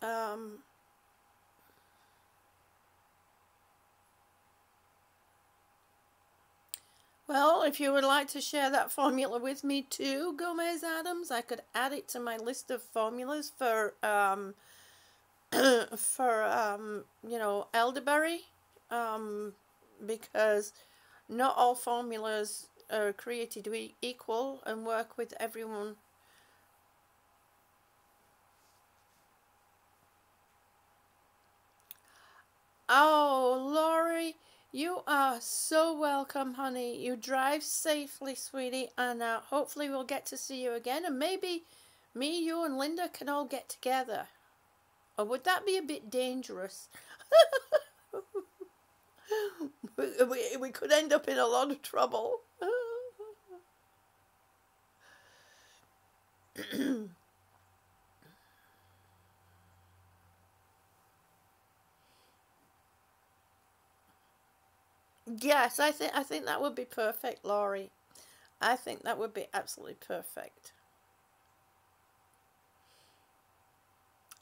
S1: Well, if you would like to share that formula with me too, Gomez Adams, I could add it to my list of formulas for you know, elderberry, because not all formulas are created equal and work with everyone. Oh, Laurie, you are so welcome, honey. You drive safely, sweetie, and hopefully we'll get to see you again, and maybe me, you, and Linda can all get together. Or would that be a bit dangerous? we could end up in a lot of trouble. Yes, I think that would be perfect, Laurie. I think that would be absolutely perfect.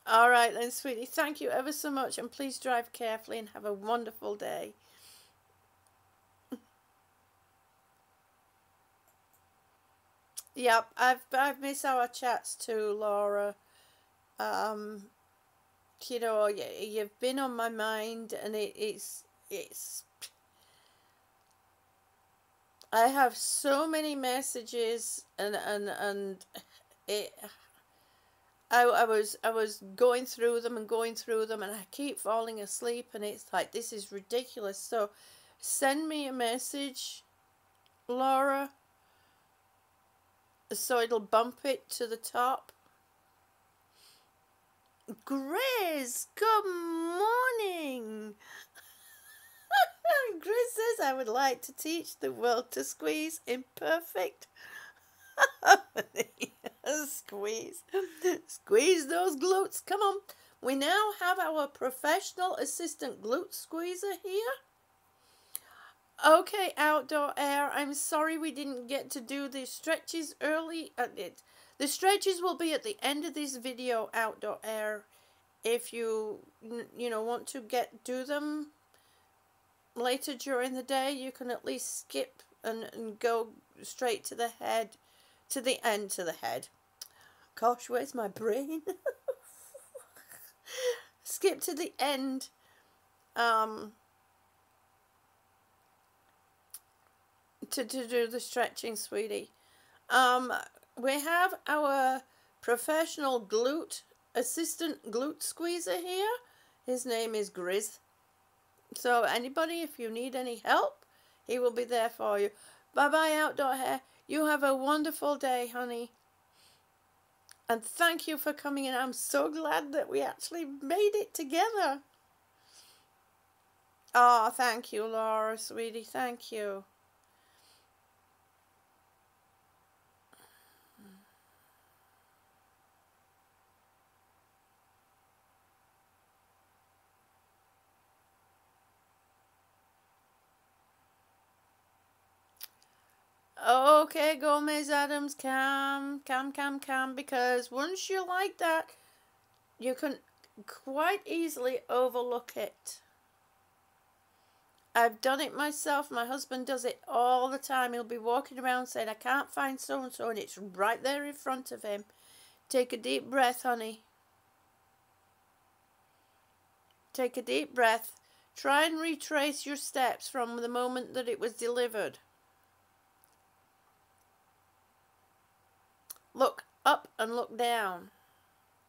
S1: All right then, sweetie. Thank you ever so much, and please drive carefully and have a wonderful day. Yep, I've missed our chats too, Laura. Um, you know, you've been on my mind, and it's. I have so many messages, and it. I was going through them and going through them, and I keep falling asleep, and it's like, this is ridiculous. So, send me a message, Laura, so it'll bump it to the top. Grizz, good morning. Grizz says, I would like to teach the world to squeeze imperfect. Squeeze. Squeeze those glutes. Come on. We now have our professional assistant glute squeezer here. Okay, Outdoor Air, I'm sorry we didn't get to do the stretches early. The stretches will be at the end of this video, Outdoor Air. If you want to do them later during the day, you can at least skip and go straight to the head, to the end, to the head. Gosh, where's my brain? Skip to the end. To do the stretching, sweetie. We have our professional glute assistant glute squeezer here. His name is Grizz. So anybody, if you need any help, he will be there for you. Bye-bye, Outdoor Hair. You have a wonderful day, honey. And thank you for coming in. I'm so glad that we actually made it together. Oh, thank you, Laura, sweetie. Thank you. Okay, Gomez Adams, calm, because once you like that, you can quite easily overlook it. I've done it myself. My husband does it all the time. He'll be walking around saying, I can't find so-and-so, and it's right there in front of him. Take a deep breath, honey. Take a deep breath. Try and retrace your steps from the moment that it was delivered. Look up and look down.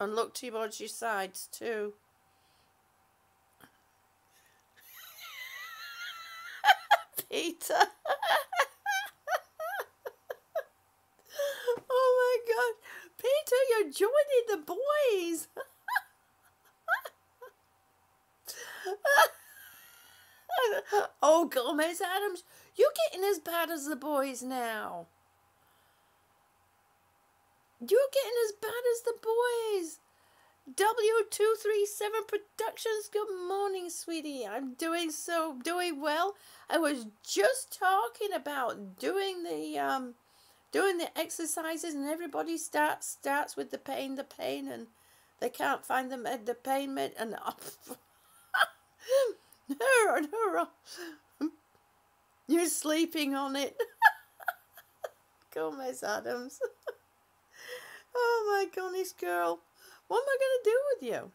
S1: And look towards your sides too. Peter. Oh my God. Peter, you're joining the boys. Oh, Gomez Adams, you're getting as bad as the boys now. You're getting as bad as the boys. W237 Productions, good morning, sweetie. I'm doing well. I was just talking about doing the exercises, and everybody starts with the pain, and they can't find the pain med, and you're sleeping on it. Gomez Adams. Oh my goodness, girl. What am I going to do with you?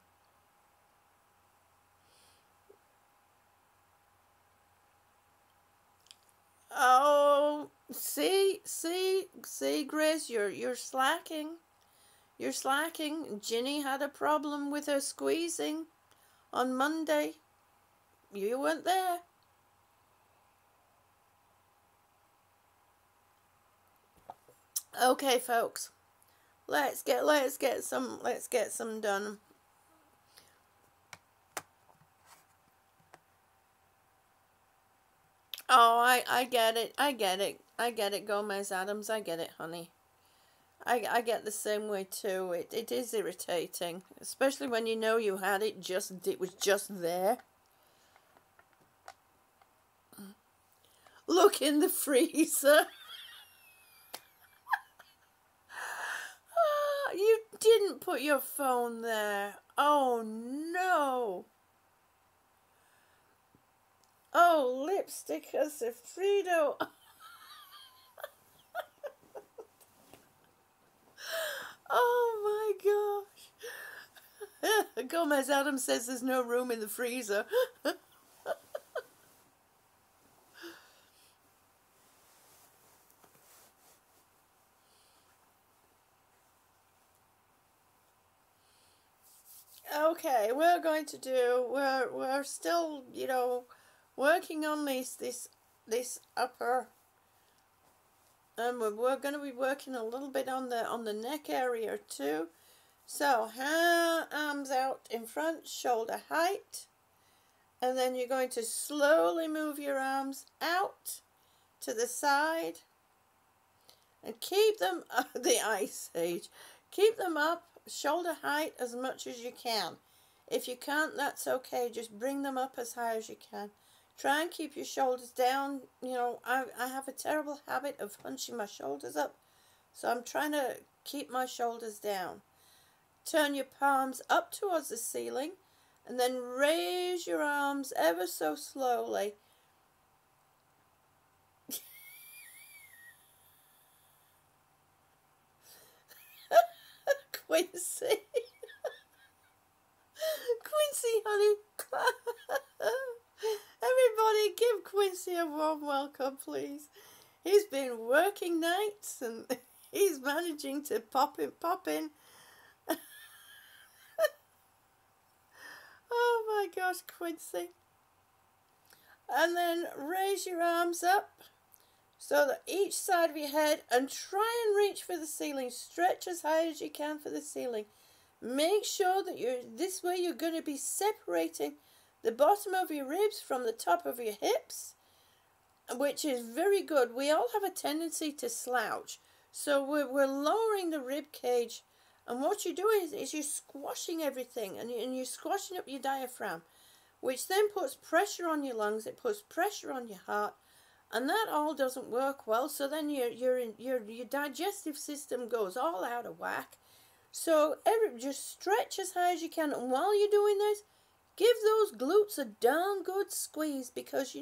S1: Oh, See, Grace, you're slacking. You're slacking. Ginny had a problem with her squeezing on Monday. You weren't there. Okay, folks. Let's get some done. Oh, I get it. I get it. I get it, Gomez Adams. I get it, honey. I get the same way too. It is irritating, especially when you know you had it was just there. Look in the freezer. You didn't put your phone there. Oh no. Oh, lipstick as a Frito. Oh my gosh. Gomez Adams says there's no room in the freezer. Okay, we're still, working on this upper, and we're going to be working a little bit on the neck area too. So arms out in front, shoulder height, and then you're going to slowly move your arms out to the side and keep them the Ice Age. Keep them up shoulder height as much as you can. If you can't, that's okay. Just bring them up as high as you can. Try and keep your shoulders down. I have a terrible habit of hunching my shoulders up, so I'm trying to keep my shoulders down. Turn your palms up towards the ceiling and then raise your arms ever so slowly. Quincy. Quincy, honey. Everybody give Quincy a warm welcome, please. He's been working nights and he's managing to pop in. Oh my gosh, Quincy. And then raise your arms up so that each side of your head, and try and reach for the ceiling. Stretch as high as you can for the ceiling. Make sure that this way you're going to be separating the bottom of your ribs from the top of your hips, which is very good. We all have a tendency to slouch, so we're lowering the rib cage, and what you do is you're squashing everything, and you're squashing up your diaphragm, which then puts pressure on your lungs. It puts pressure on your heart, and that all doesn't work well. So then your digestive system goes all out of whack. So just stretch as high as you can, and while you're doing this, give those glutes a darn good squeeze, because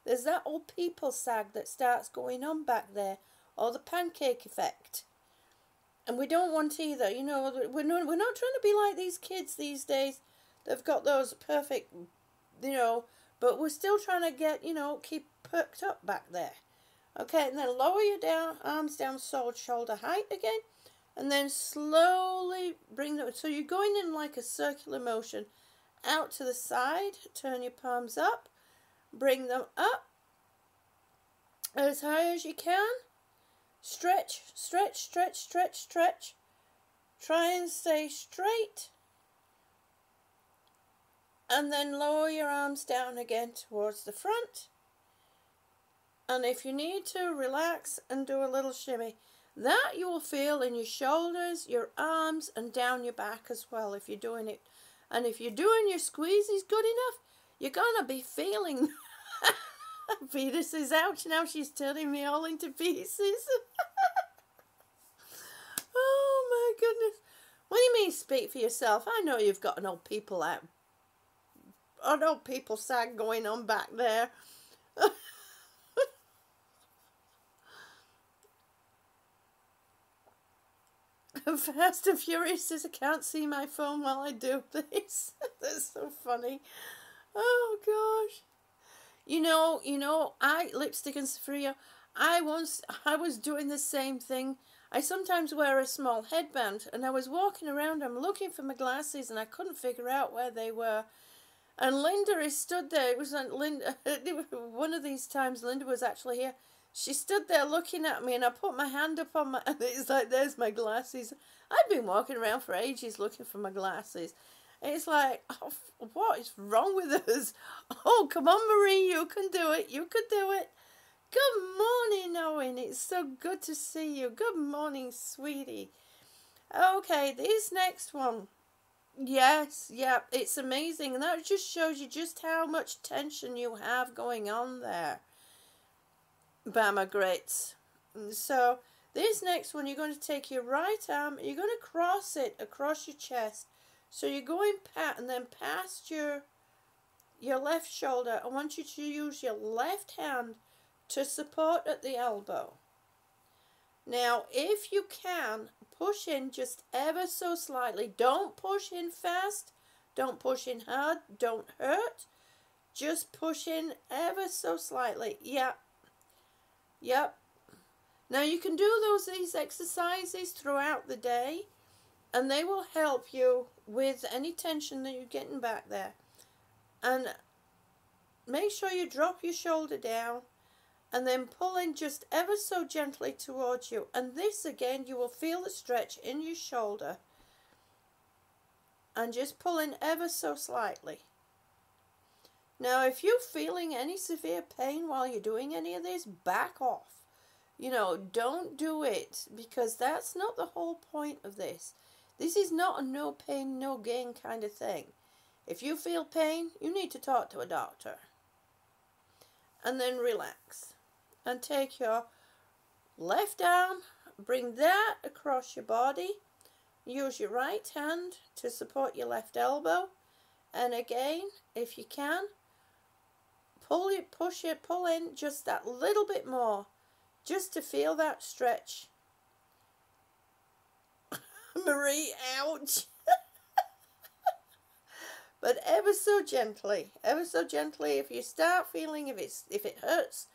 S1: there's that old people sag that starts going on back there, or the pancake effect. And we don't want either. We're not trying to be like these kids these days. They've got those perfect, but we're still trying to get, keep perked up back there. Okay, and then lower your arms down shoulder height again. And then slowly bring them, so you're going in like a circular motion out to the side. Turn your palms up, bring them up as high as you can. Stretch, stretch, stretch, stretch, stretch. Try and stay straight. And then lower your arms down again towards the front. And if you need to, relax and do a little shimmy. That you will feel in your shoulders, your arms, and down your back as well if you're doing it. And if you're doing your squeezes good enough, you're going to be feeling... Venus is out now. She's turning me all into pieces. Oh my goodness. What do you mean speak for yourself? I know you've got an old people sag going on back there. Fast and Furious says I can't see my phone while I do this. That's so funny. Oh gosh. Lipstick and Sophia, I was doing the same thing. I sometimes wear a small headband, and I was walking around. I'm looking for my glasses, and I couldn't figure out where they were. And Linda is stood there. It was like Linda. One of these times, Linda was actually here. She stood there looking at me, and I put my hand up on my. And it's like, there's my glasses. I've been walking around for ages looking for my glasses. It's like, oh, what is wrong with us? Oh, come on, Marie, you can do it. You can do it. Good morning, Owen. It's so good to see you. Good morning, sweetie. Okay, this next one. Yes, yeah, it's amazing. And that just shows you just how much tension you have going on there. Bama grits. So, this next one, you're going to take your right arm, you're going to cross it across your chest. So you're going and then past your left shoulder. I want you to use your left hand to support at the elbow. Now, if you can, push in just ever so slightly. Don't push in fast. Don't push in hard. Don't hurt. Just push in ever so slightly. Yep. Yep. Now, you can do these exercises throughout the day, and they will help you with any tension that you're getting back there. And make sure you drop your shoulder down and then pull in just ever so gently towards you. And this again, you will feel the stretch in your shoulder. And just pull in ever so slightly. Now, if you're feeling any severe pain while you're doing any of this, back off. You know, don't do it, because that's not the whole point of this. This is not a no pain, no gain kind of thing. If you feel pain, you need to talk to a doctor. And then relax. And take your left arm, bring that across your body. Use your right hand to support your left elbow. And again, if you can, pull in just that little bit more, just to feel that stretch. Marie, ouch. But ever so gently, if you start feeling, if it hurts,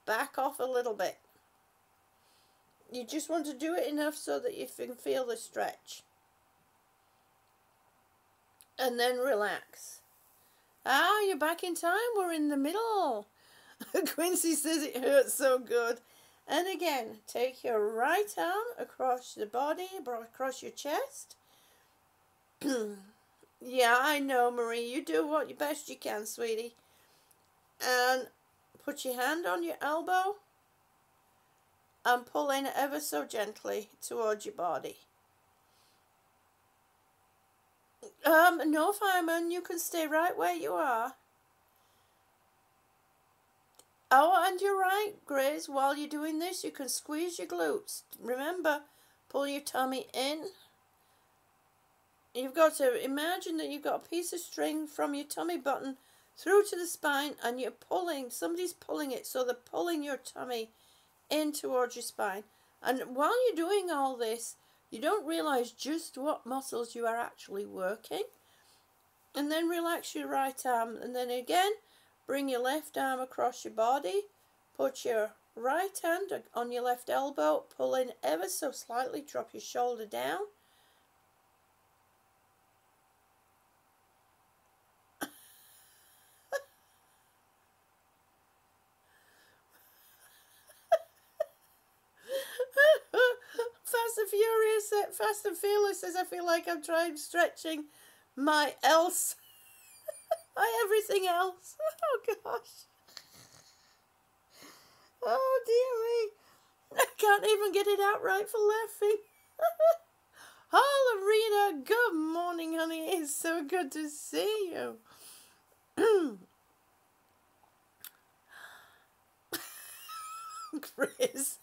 S1: back off a little bit. You just want to do it enough so that you can feel the stretch. And then relax. Ah, you're back in time. We're in the middle. Quincy says it hurts so good. And again, take your right arm across the body, across your chest. Yeah, I know, Marie. You do what best you can, sweetie. And put your hand on your elbow and pull in ever so gently towards your body. No, fireman, you can stay right where you are. Oh, and you're right, Grace. While you're doing this, you can squeeze your glutes. Remember, pull your tummy in. You've got to imagine that you've got a piece of string from your tummy button through to the spine, and you're pulling, somebody's pulling it, so they're pulling your tummy in towards your spine. And while you're doing all this, you don't realize just what muscles you are actually working. And then relax your right arm, and then again, bring your left arm across your body, put your right hand on your left elbow, pull in ever so slightly, drop your shoulder down. Fast and Fearless says, I feel like I'm trying stretching my else, my everything else. Oh gosh. Oh dear me. I can't even get it out right for laughing. Hello Rita, good morning honey. It's so good to see you. Chris.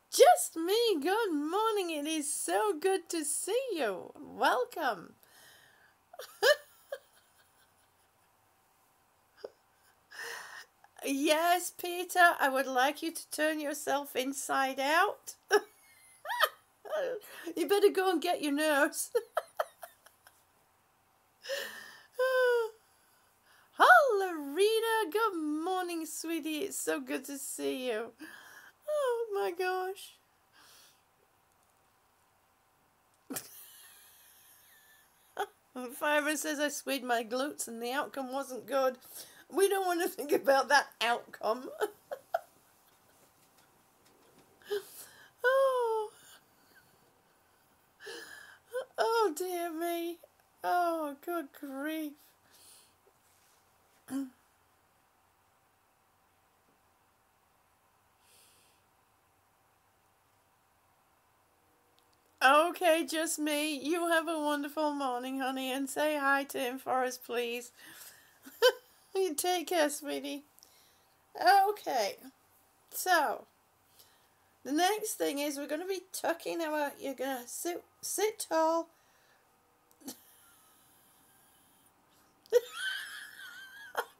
S1: Just me. Good morning. It is so good to see you. Welcome. Yes, Peter, I would like you to turn yourself inside out. You better go and get your nurse. Hello, Rita. Good morning, sweetie. It's so good to see you. Oh my gosh. Fireman says I swayed my glutes and the outcome wasn't good. We don't want to think about that outcome. Oh, oh dear me. Oh, good grief. Okay, just me. You have a wonderful morning, honey, and say hi to him for us, please. You take care, sweetie. Okay, so the next thing is we're going to be tucking our. You're going to sit tall.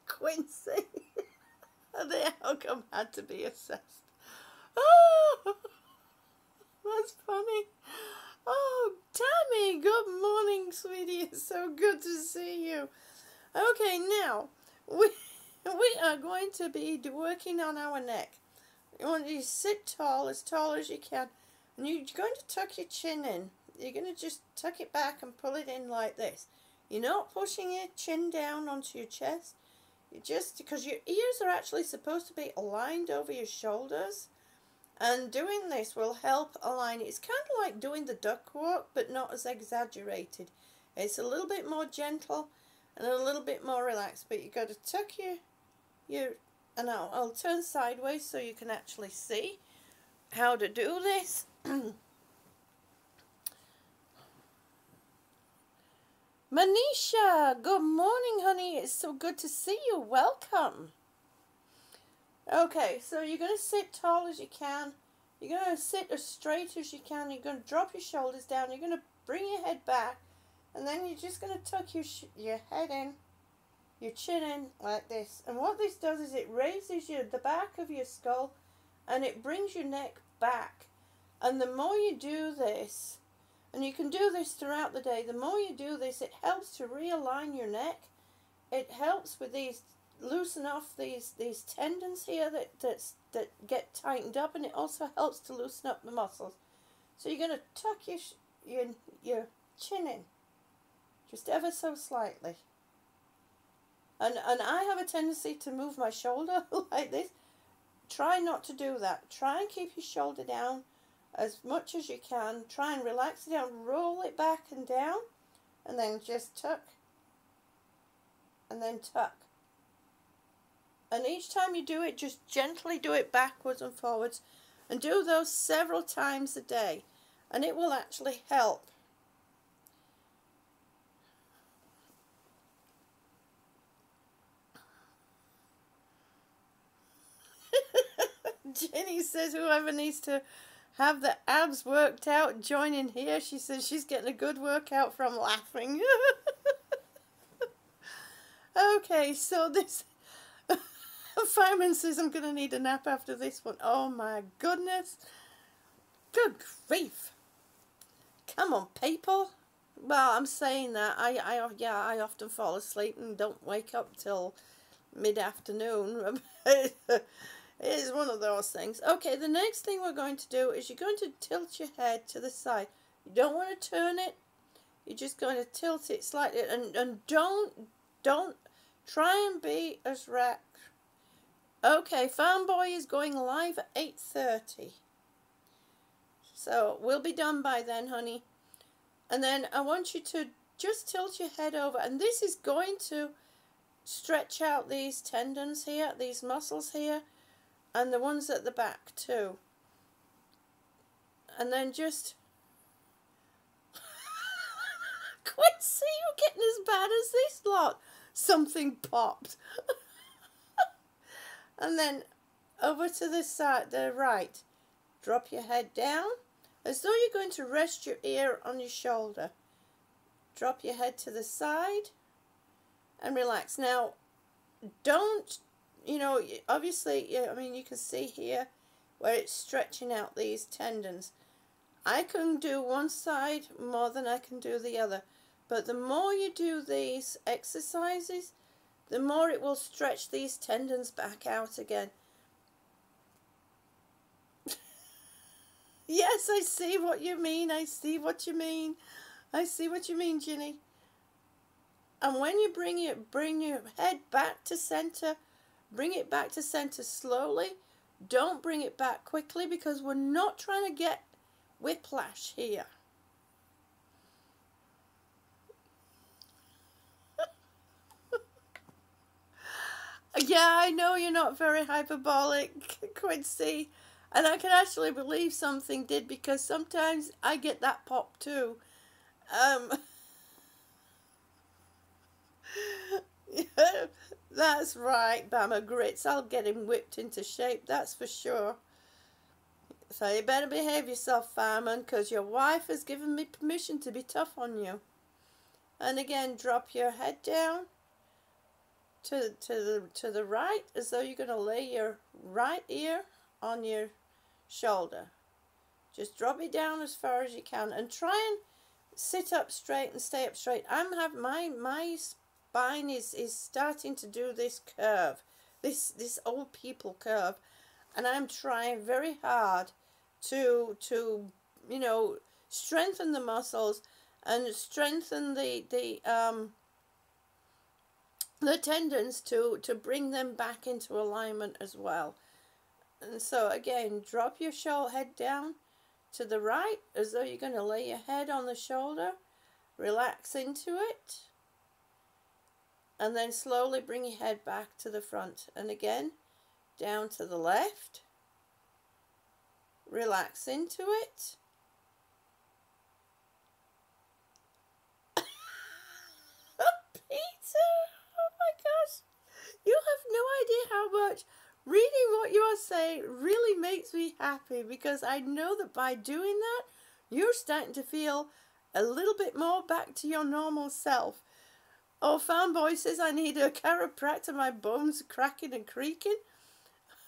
S1: Quincy, the outcome had to be assessed. Oh, that's funny. Oh, Tammy, good morning, sweetie. It's so good to see you. Okay, now we are going to be working on our neck. You want to sit tall as you can, and you're going to tuck your chin in. You're going to just tuck it back and pull it in like this. You're not pushing your chin down onto your chest. You just, because your ears are actually supposed to be aligned over your shoulders, and doing this will help align it. It's kind of like doing the duck walk, but not as exaggerated. It's a little bit more gentle and a little bit more relaxed, but you got to tuck your and I'll turn sideways so you can actually see how to do this. Manisha, good morning, honey. It's so good to see you. Welcome. Okay, so you're going to sit tall as you can. You're going to sit as straight as you can. You're going to drop your shoulders down. You're going to bring your head back. And then you're just going to tuck your head in, your chin in like this. And what this does is it raises the back of your skull and it brings your neck back. And the more you do this, and you can do this throughout the day, the more you do this, it helps to realign your neck. It helps with these, loosen off these tendons here that get tightened up, and it also helps to loosen up the muscles. So you're going to tuck your chin in, just ever so slightly. And I have a tendency to move my shoulder like this. Try not to do that. Try and keep your shoulder down as much as you can. Try and relax it down, roll it back and down, and then just tuck, and then tuck. And each time you do it, just gently do it backwards and forwards, and do those several times a day, and it will actually help. Jenny says whoever needs to have the abs worked out, join in here. She says she's getting a good workout from laughing. Okay, so this fireman says I'm going to need a nap after this one. Oh my goodness. Good grief. Come on, people. Well, I'm saying that. I often fall asleep and don't wake up till mid-afternoon. It is one of those things. Okay, the next thing we're going to do is you're going to tilt your head to the side. You don't want to turn it. You're just going to tilt it slightly. And don't try and be as rapt. Okay, Farm Boy is going live at 8:30. So we'll be done by then, honey. And then I want you to just tilt your head over. And this is going to stretch out these tendons here, these muscles here. And the ones at the back too. And then just Quincy, you're getting as bad as this lot. Something popped. And then over to the side, the right. Drop your head down as though you're going to rest your ear on your shoulder. Drop your head to the side and relax. Now, don't, you know, obviously, I mean, you can see here where it's stretching out these tendons. I can do one side more than I can do the other. But the more you do these exercises, the more it will stretch these tendons back out again. Yes, I see what you mean. I see what you mean. I see what you mean, Ginny. And when you bring your head back to center, bring it back to center slowly. Don't bring it back quickly because we're not trying to get whiplash here. Yeah, I know you're not very hyperbolic, Quincy. And I can actually believe something did because sometimes I get that pop too. Yeah, that's right, Bama Grits. I'll get him whipped into shape, that's for sure. So you better behave yourself, Fireman, because your wife has given me permission to be tough on you. And again, drop your head down to the right, as though you're going to lay your right ear on your shoulder. Just drop it down as far as you can, and try and sit up straight and stay up straight. I'm having my spine is starting to do this curve, this old people curve, and I'm trying very hard to you know, strengthen the muscles and strengthen the tendons to bring them back into alignment as well. And so again, drop your head down to the right as though you're going to lay your head on the shoulder. Relax into it. And then slowly bring your head back to the front. And again, down to the left. Relax into it. Peter, oh my gosh. You have no idea how much reading what you are saying really makes me happy, because I know that by doing that, you're starting to feel a little bit more back to your normal self. Oh, Fanboy says I need a chiropractor, my bones are cracking and creaking.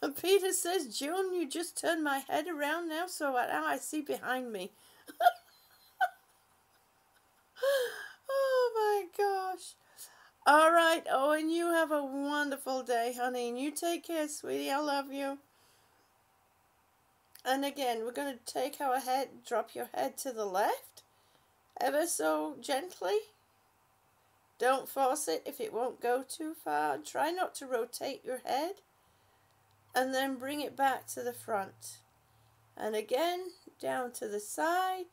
S1: And Peter says, June, you just turned my head around now, so now I see behind me. Oh my gosh. All right, Owen, you have a wonderful day, honey. And you take care, sweetie. I love you. And again, we're going to take our head, drop your head to the left, ever so gently. Don't force it if it won't go too far. Try not to rotate your head. And then bring it back to the front. And again, down to the side,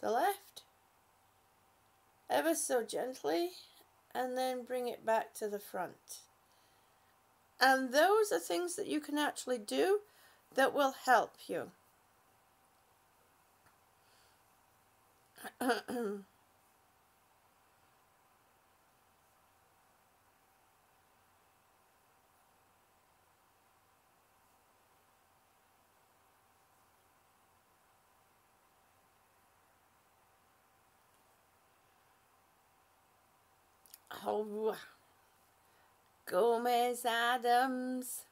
S1: the left, ever so gently. And then bring it back to the front. And those are things that you can actually do that will help you. Oh, Gomez Adams.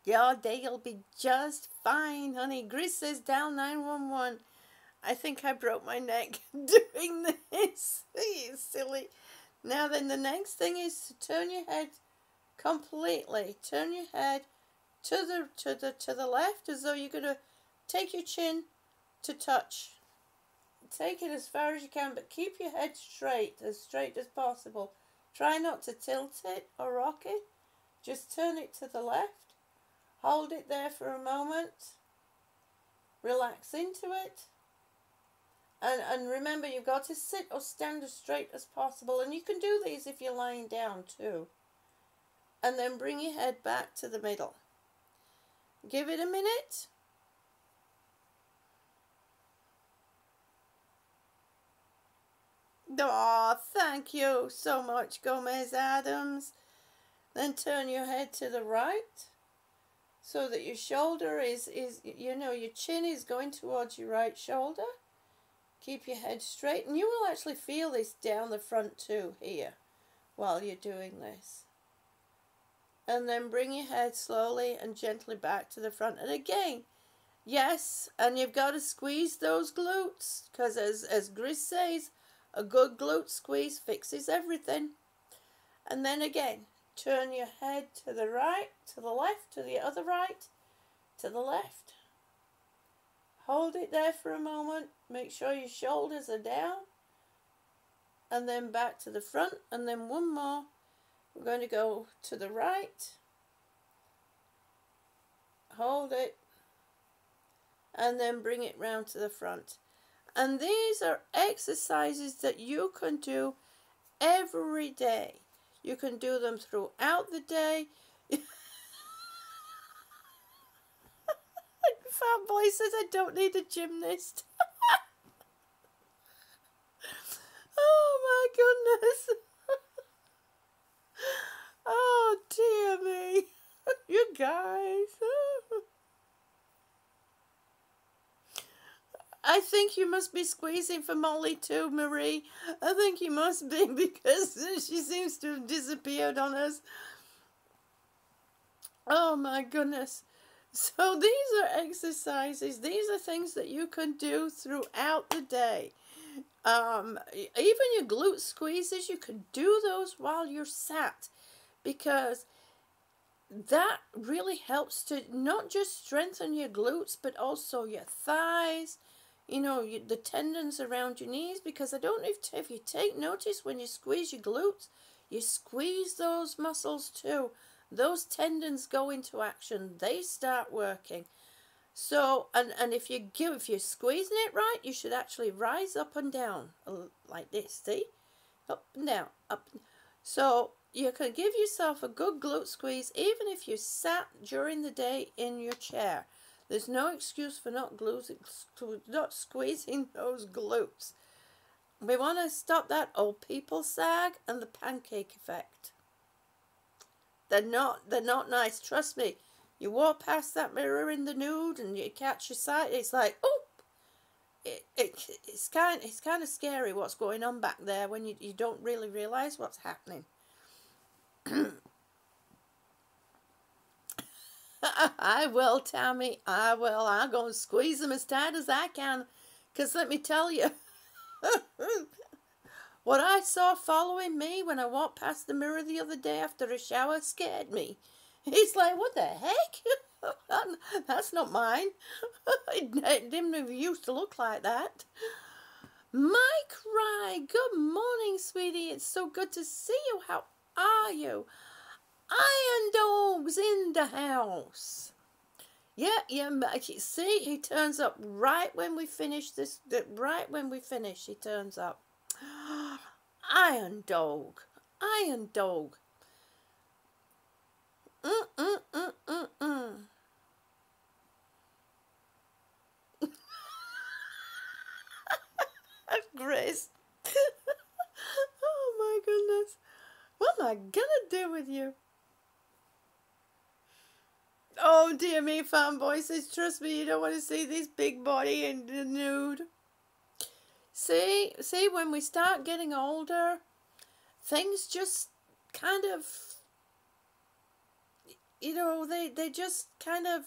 S1: Your day'll be just fine, honey. Gris says down 911. I think I broke my neck doing this. You silly. Now then, the next thing is to turn your head completely. Turn your head to the left, as though you're gonna take your chin to touch. Take it as far as you can, but keep your head straight as possible. Try not to tilt it or rock it. Just turn it to the left. Hold it there for a moment. Relax into it. And remember, you've got to sit or stand as straight as possible. And you can do these if you're lying down too. And then bring your head back to the middle. Give it a minute. Oh, thank you so much, Gomez Adams. Then turn your head to the right, so that your shoulder is you know, your chin is going towards your right shoulder. Keep your head straight, and you will actually feel this down the front too here while you're doing this. And then bring your head slowly and gently back to the front. And again, yes, and you've got to squeeze those glutes, because as Gris says, a good glute squeeze fixes everything. And then again, turn your head to the right, to the left, to the other right, to the left. Hold it there for a moment. Make sure your shoulders are down. And then back to the front. And then one more. We're going to go to the right. Hold it. And then bring it round to the front. And these are exercises that you can do every day. You can do them throughout the day. Fat boy says I don't need a gymnast. Oh my goodness. Oh dear me. You guys. I think you must be squeezing for Molly too, Marie. I think you must be, because she seems to have disappeared on us. Oh my goodness. So these are exercises. These are things that you can do throughout the day. Even your glute squeezes, you can do those while you're sat, because that really helps to not just strengthen your glutes, but also your thighs, you know, the tendons around your knees, because I don't know if you take notice, when you squeeze your glutes, you squeeze those muscles too. Those tendons go into action. They start working. So, and if you're squeezing it right, you should actually rise up and down like this. See? Up and down, up. So you can give yourself a good glute squeeze even if you sat during the day in your chair. There's no excuse for not squeezing those glutes. We want to stop that old people sag and the pancake effect. They're not nice. Trust me. You walk past that mirror in the nude and you catch your sight. It's like, oh, it's kind of scary what's going on back there when you don't really realize what's happening. I will, Tammy. I will. I'll go and squeeze them as tight as I can. Because let me tell you, what I saw following me when I walked past the mirror the other day after a shower scared me. He's like, what the heck? That's not mine. It didn't even used to look like that. Mike Rye, good morning, sweetie. It's so good to see you. How are you? Iron Dog's in the house. Yeah, see, he turns up right when we finish this. Right when we finish, he turns up. Iron Dog. Iron Dog. Grace. Oh my goodness. What am I gonna do with you? Oh dear me, fanboy says, trust me, you don't want to see this big body in the nude. See, when we start getting older, things just kind of, you know, they just kind of,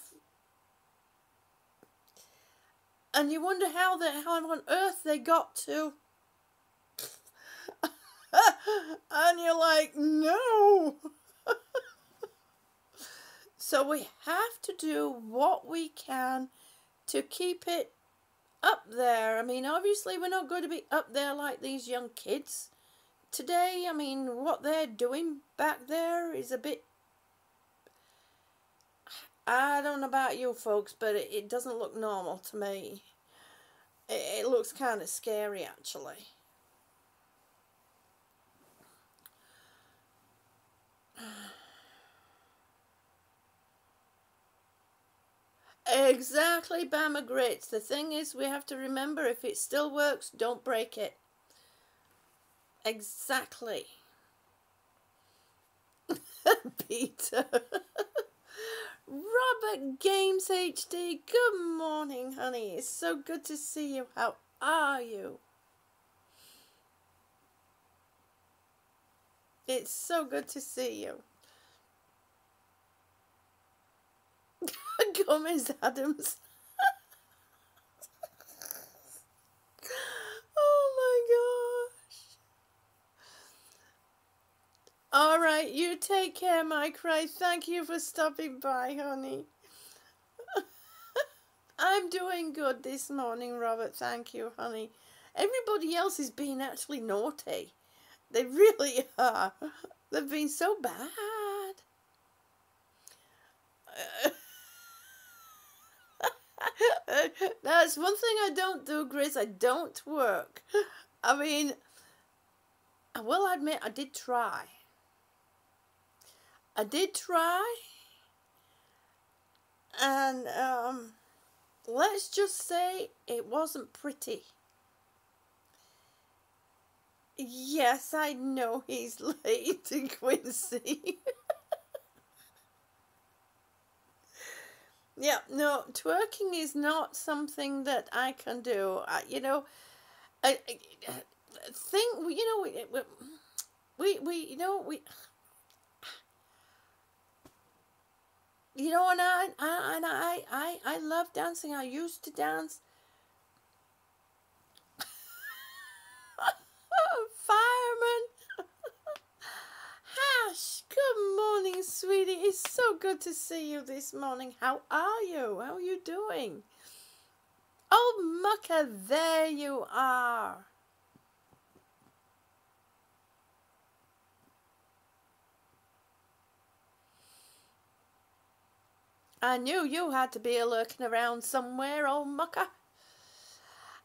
S1: and you wonder how on earth they got to. And you're like, no. So we have to do what we can to keep it up there. I mean, obviously we're not going to be up there like these young kids today. I mean, what they're doing back there is a bit, I don't know about you folks, but it doesn't look normal to me. It looks kind of scary, actually. Exactly, Bama Grits. The thing is, we have to remember, if it still works, don't break it. Exactly. Peter. Robert Games HD, good morning, honey. It's so good to see you. How are you? It's so good to see you. Gomez Adams. Oh my gosh. take care, my Christ. Thank you for stopping by, honey. I'm doing good this morning, Robert. Thank you, honey. Everybody else is being actually naughty. They really are. They've been so bad. That's one thing I don't do, Grace. I don't work. I mean, I will admit I did try. And let's just say it wasn't pretty. Yes, I know he's late, Quincy. Yeah, no, twerking is not something that I can do. I think and I love dancing. I used to dance. Fireman. Hash, good morning, sweetie. It's so good to see you this morning. How are you? How are you doing? Oh, Mucka, there you are. I knew you had to be lurking around somewhere, old Mucka.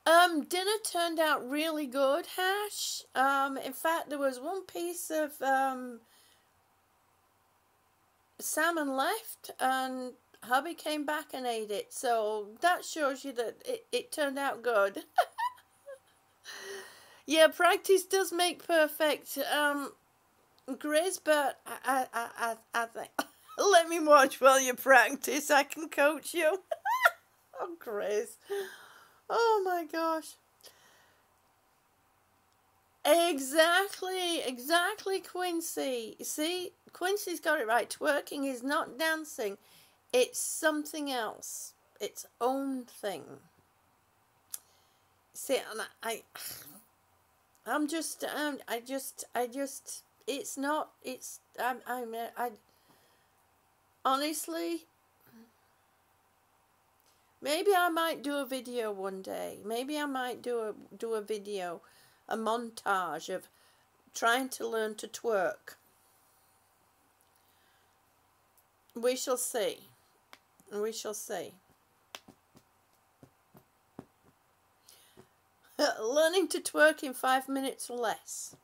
S1: Dinner turned out really good, Hash. In fact, there was one piece of salmon left, and hubby came back and ate it. So that shows you that it turned out good. Yeah, practice does make perfect, Grizz, but I think let me watch while you practice. I can coach you. Oh, Grizz. Oh my gosh. Exactly, Quincy. See, Quincy's got it right. Twerking is not dancing. It's something else. Its own thing. See, and it's not, honestly, maybe I might do a video one day. Maybe I might do a video, a montage of trying to learn to twerk. We shall see. We shall see. Learning to twerk in 5 minutes or less.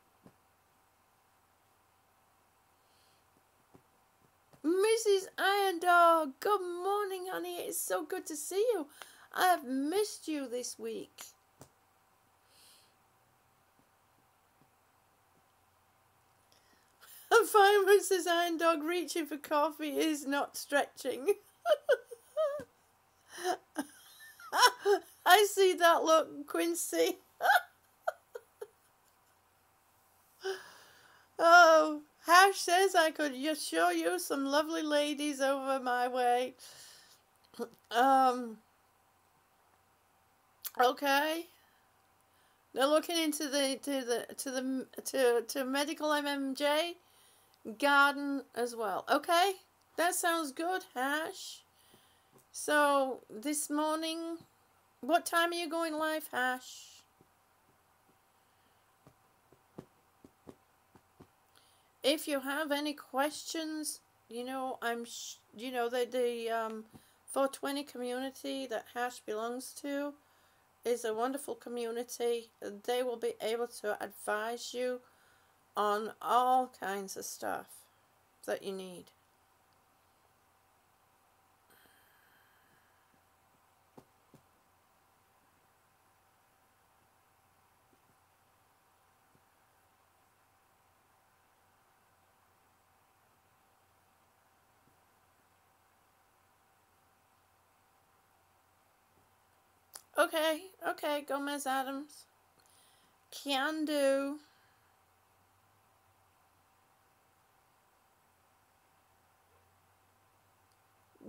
S1: Mrs. Iron Dog, good morning, honey. It's so good to see you. I have missed you this week. And fine, Mrs. Iron Dog, reaching for coffee is not stretching. I see that look, Quincy. Oh, Hash says I could just show you some lovely ladies over my way. Okay. They're looking into to medical MMJ garden as well. Okay, that sounds good, Hash. So this morning, what time are you going live, Hash? If you have any questions, the 420 community that Hash belongs to is a wonderful community. They will be able to advise you on all kinds of stuff that you need. Okay, Gomez Adams. Can do.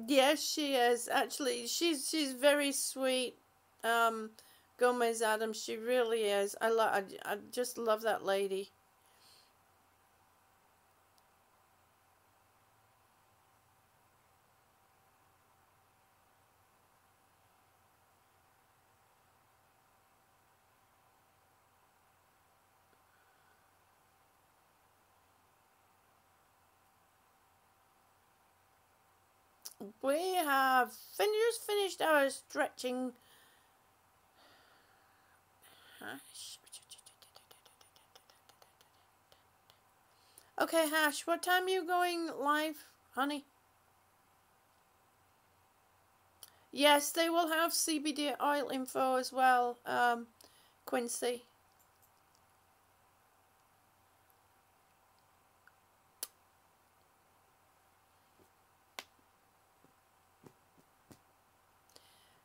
S1: Yes, she is. Actually, she's very sweet. Gomez Adams, she really is. I just love that lady. We have just finished our stretching hash. Okay, Hash, what time are you going live, honey? Yes, they will have CBD oil info as well, Quincy.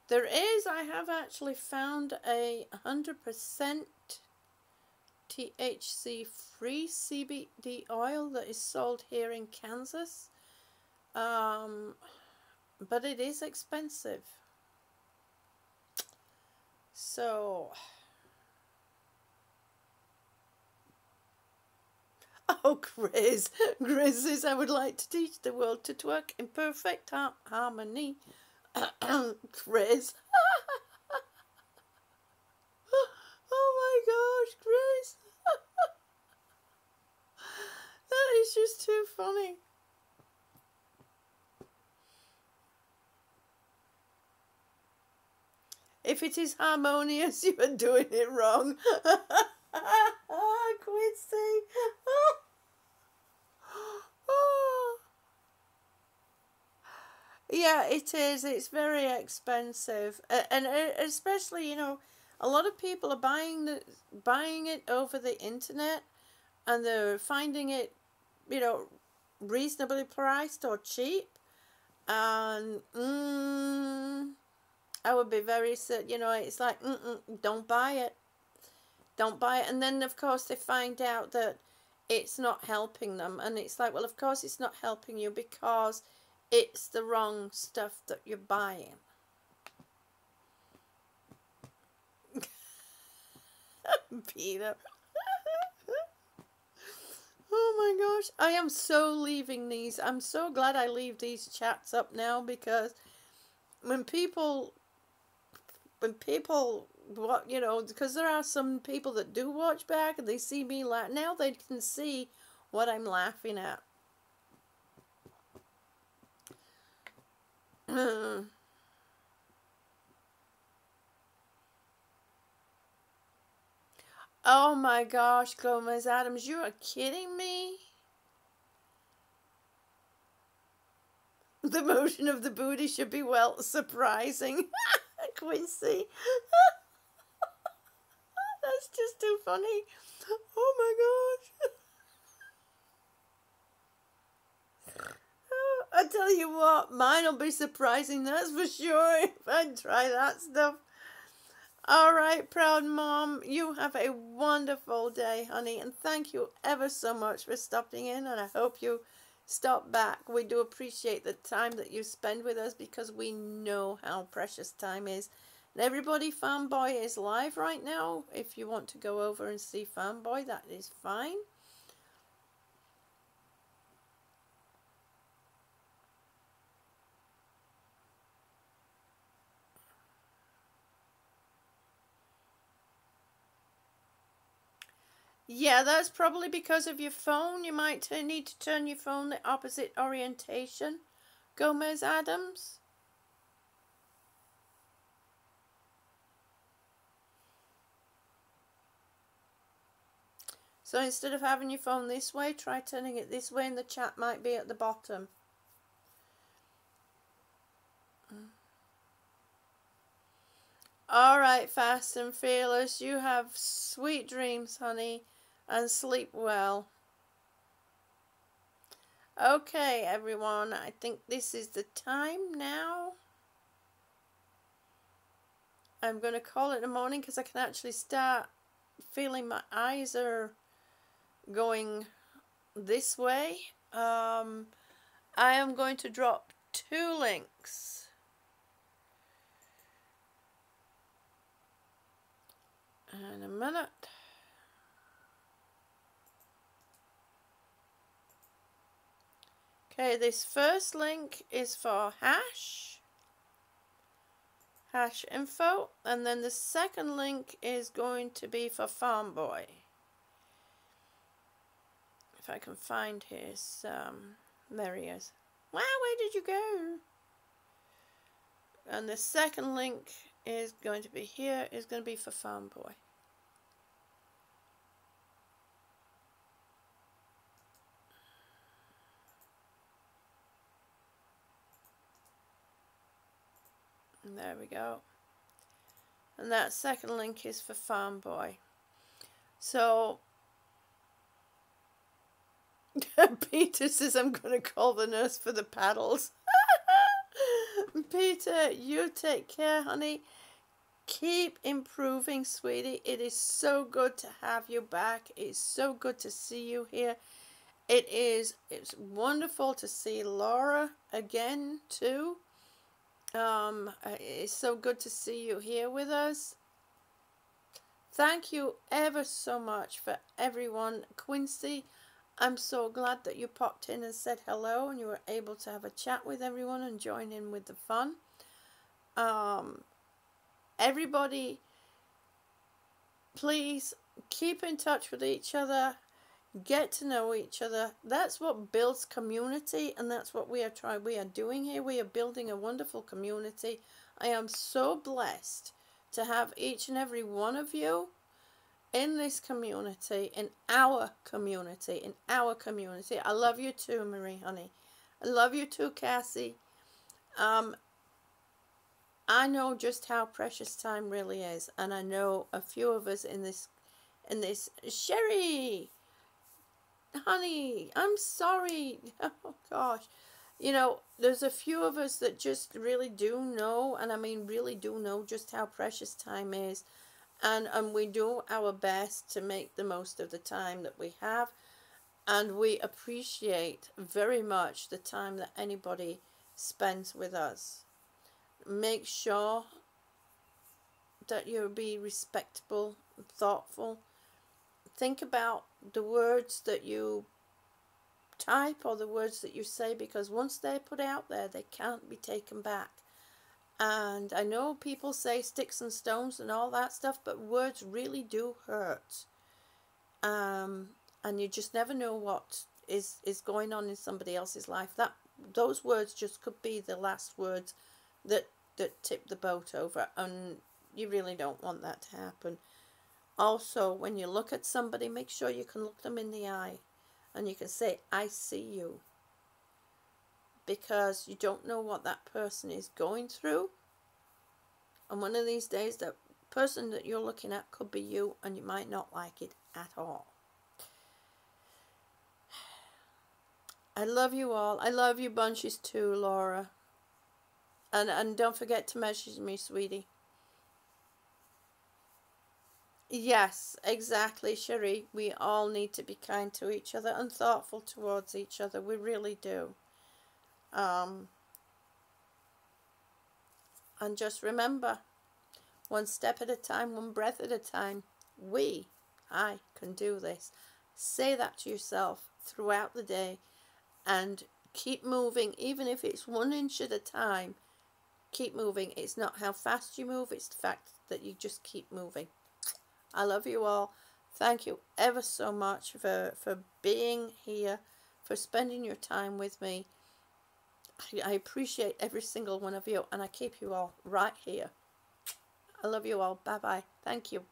S1: There is, I have actually found a 100% THC free CBD oil that is sold here in Kansas. But it is expensive. So, oh, Grizz. Grizz says, I would like to teach the world to twerk in perfect harmony. Grizz. Oh my gosh, Grizz. That is just too funny. If it is harmonious, you are doing it wrong. Quincy. Yeah, it is. It's very expensive, and especially, you know, a lot of people are buying it over the internet, and they're finding it, you know, reasonably priced or cheap, and I would be very, you know, it's like, don't buy it. Don't buy it. And then, of course, they find out that it's not helping them. And it's like, well, of course it's not helping you because it's the wrong stuff that you're buying. Peter. Oh my gosh. I am so leaving these. I'm so glad I leave these chats up now, because when people, what, you know, because there are some people that do watch back and they see me laugh. Now they can see what I'm laughing at. Oh my gosh, Gomez Adams, you are kidding me? The motion of the booty should be, well, surprising. Quincy. That's just too funny. Oh my gosh. I tell you what, mine'll be surprising, that's for sure, if I try that stuff. Alright, proud mom, you have a wonderful day, honey, and thank you ever so much for stopping in, and I hope you stop back. We do appreciate the time that you spend with us, because we know how precious time is. And everybody, Fanboy is live right now. If you want to go over and see Fanboy, that is fine. Yeah, that's probably because of your phone. You might need to turn your phone the opposite orientation. Gomez Adams. So instead of having your phone this way, try turning it this way, and the chat might be at the bottom. Alright, Fast and Fearless, you have sweet dreams, honey, and sleep well. Okay, everyone, I think this is the time now. I'm going to call it a morning, because I can actually start feeling my eyes are going this way. I am going to drop 2 links. In a minute. Okay, this first link is for hash info, and then the second link is going to be for Farmboy. If I can find his, there he is. Wow, where did you go? And the second link is going to be here, is going to be for Farm Boy. And there we go. And that second link is for Farm Boy. So Peter says, I'm going to call the nurse for the paddles. Peter, you take care, honey. Keep improving, sweetie. It is so good to have you back. It's so good to see you here. It's wonderful to see Laura again too. It's so good to see you here with us. Thank you ever so much for everyone. Quincy, I'm so glad that you popped in and said hello and you were able to have a chat with everyone and join in with the fun. Everybody, please keep in touch with each other. Get to know each other. That's what builds community, and that's what we are doing here. We are building a wonderful community. I am so blessed to have each and every one of you in this community, in our community, I love you too, Marie, honey. I love you too, Cassie. I know just how precious time really is, and I know a few of us in this Sherry, honey, I'm sorry. Oh gosh. You know, there's a few of us that just really do know, and I mean really do know just how precious time is. And we do our best to make the most of the time that we have. And we appreciate very much the time that anybody spends with us. Make sure that you be respectable, thoughtful. Think about the words that you type or the words that you say, because once they're put out there, they can't be taken back. And I know people say sticks and stones and all that stuff, but words really do hurt. And you just never know what is going on in somebody else's life. Those words just could be the last words that tip the boat over, and you really don't want that to happen. Also, when you look at somebody, make sure you can look them in the eye and you can say, I see you. Because you don't know what that person is going through. And one of these days, that person that you're looking at could be you, and you might not like it at all. I love you all. I love you bunches too, Laura. And don't forget to message me, sweetie. Yes, exactly, Cherie. We all need to be kind to each other and thoughtful towards each other. We really do. And just remember, one step at a time, one breath at a time. I can do this. Say that to yourself throughout the day and keep moving, even if it's 1 inch at a time. Keep moving. It's not how fast you move, it's the fact that you just keep moving. I love you all. Thank you ever so much for being here, for spending your time with me. I appreciate every single one of you, and I keep you all right here. I love you all. Bye-bye. Thank you.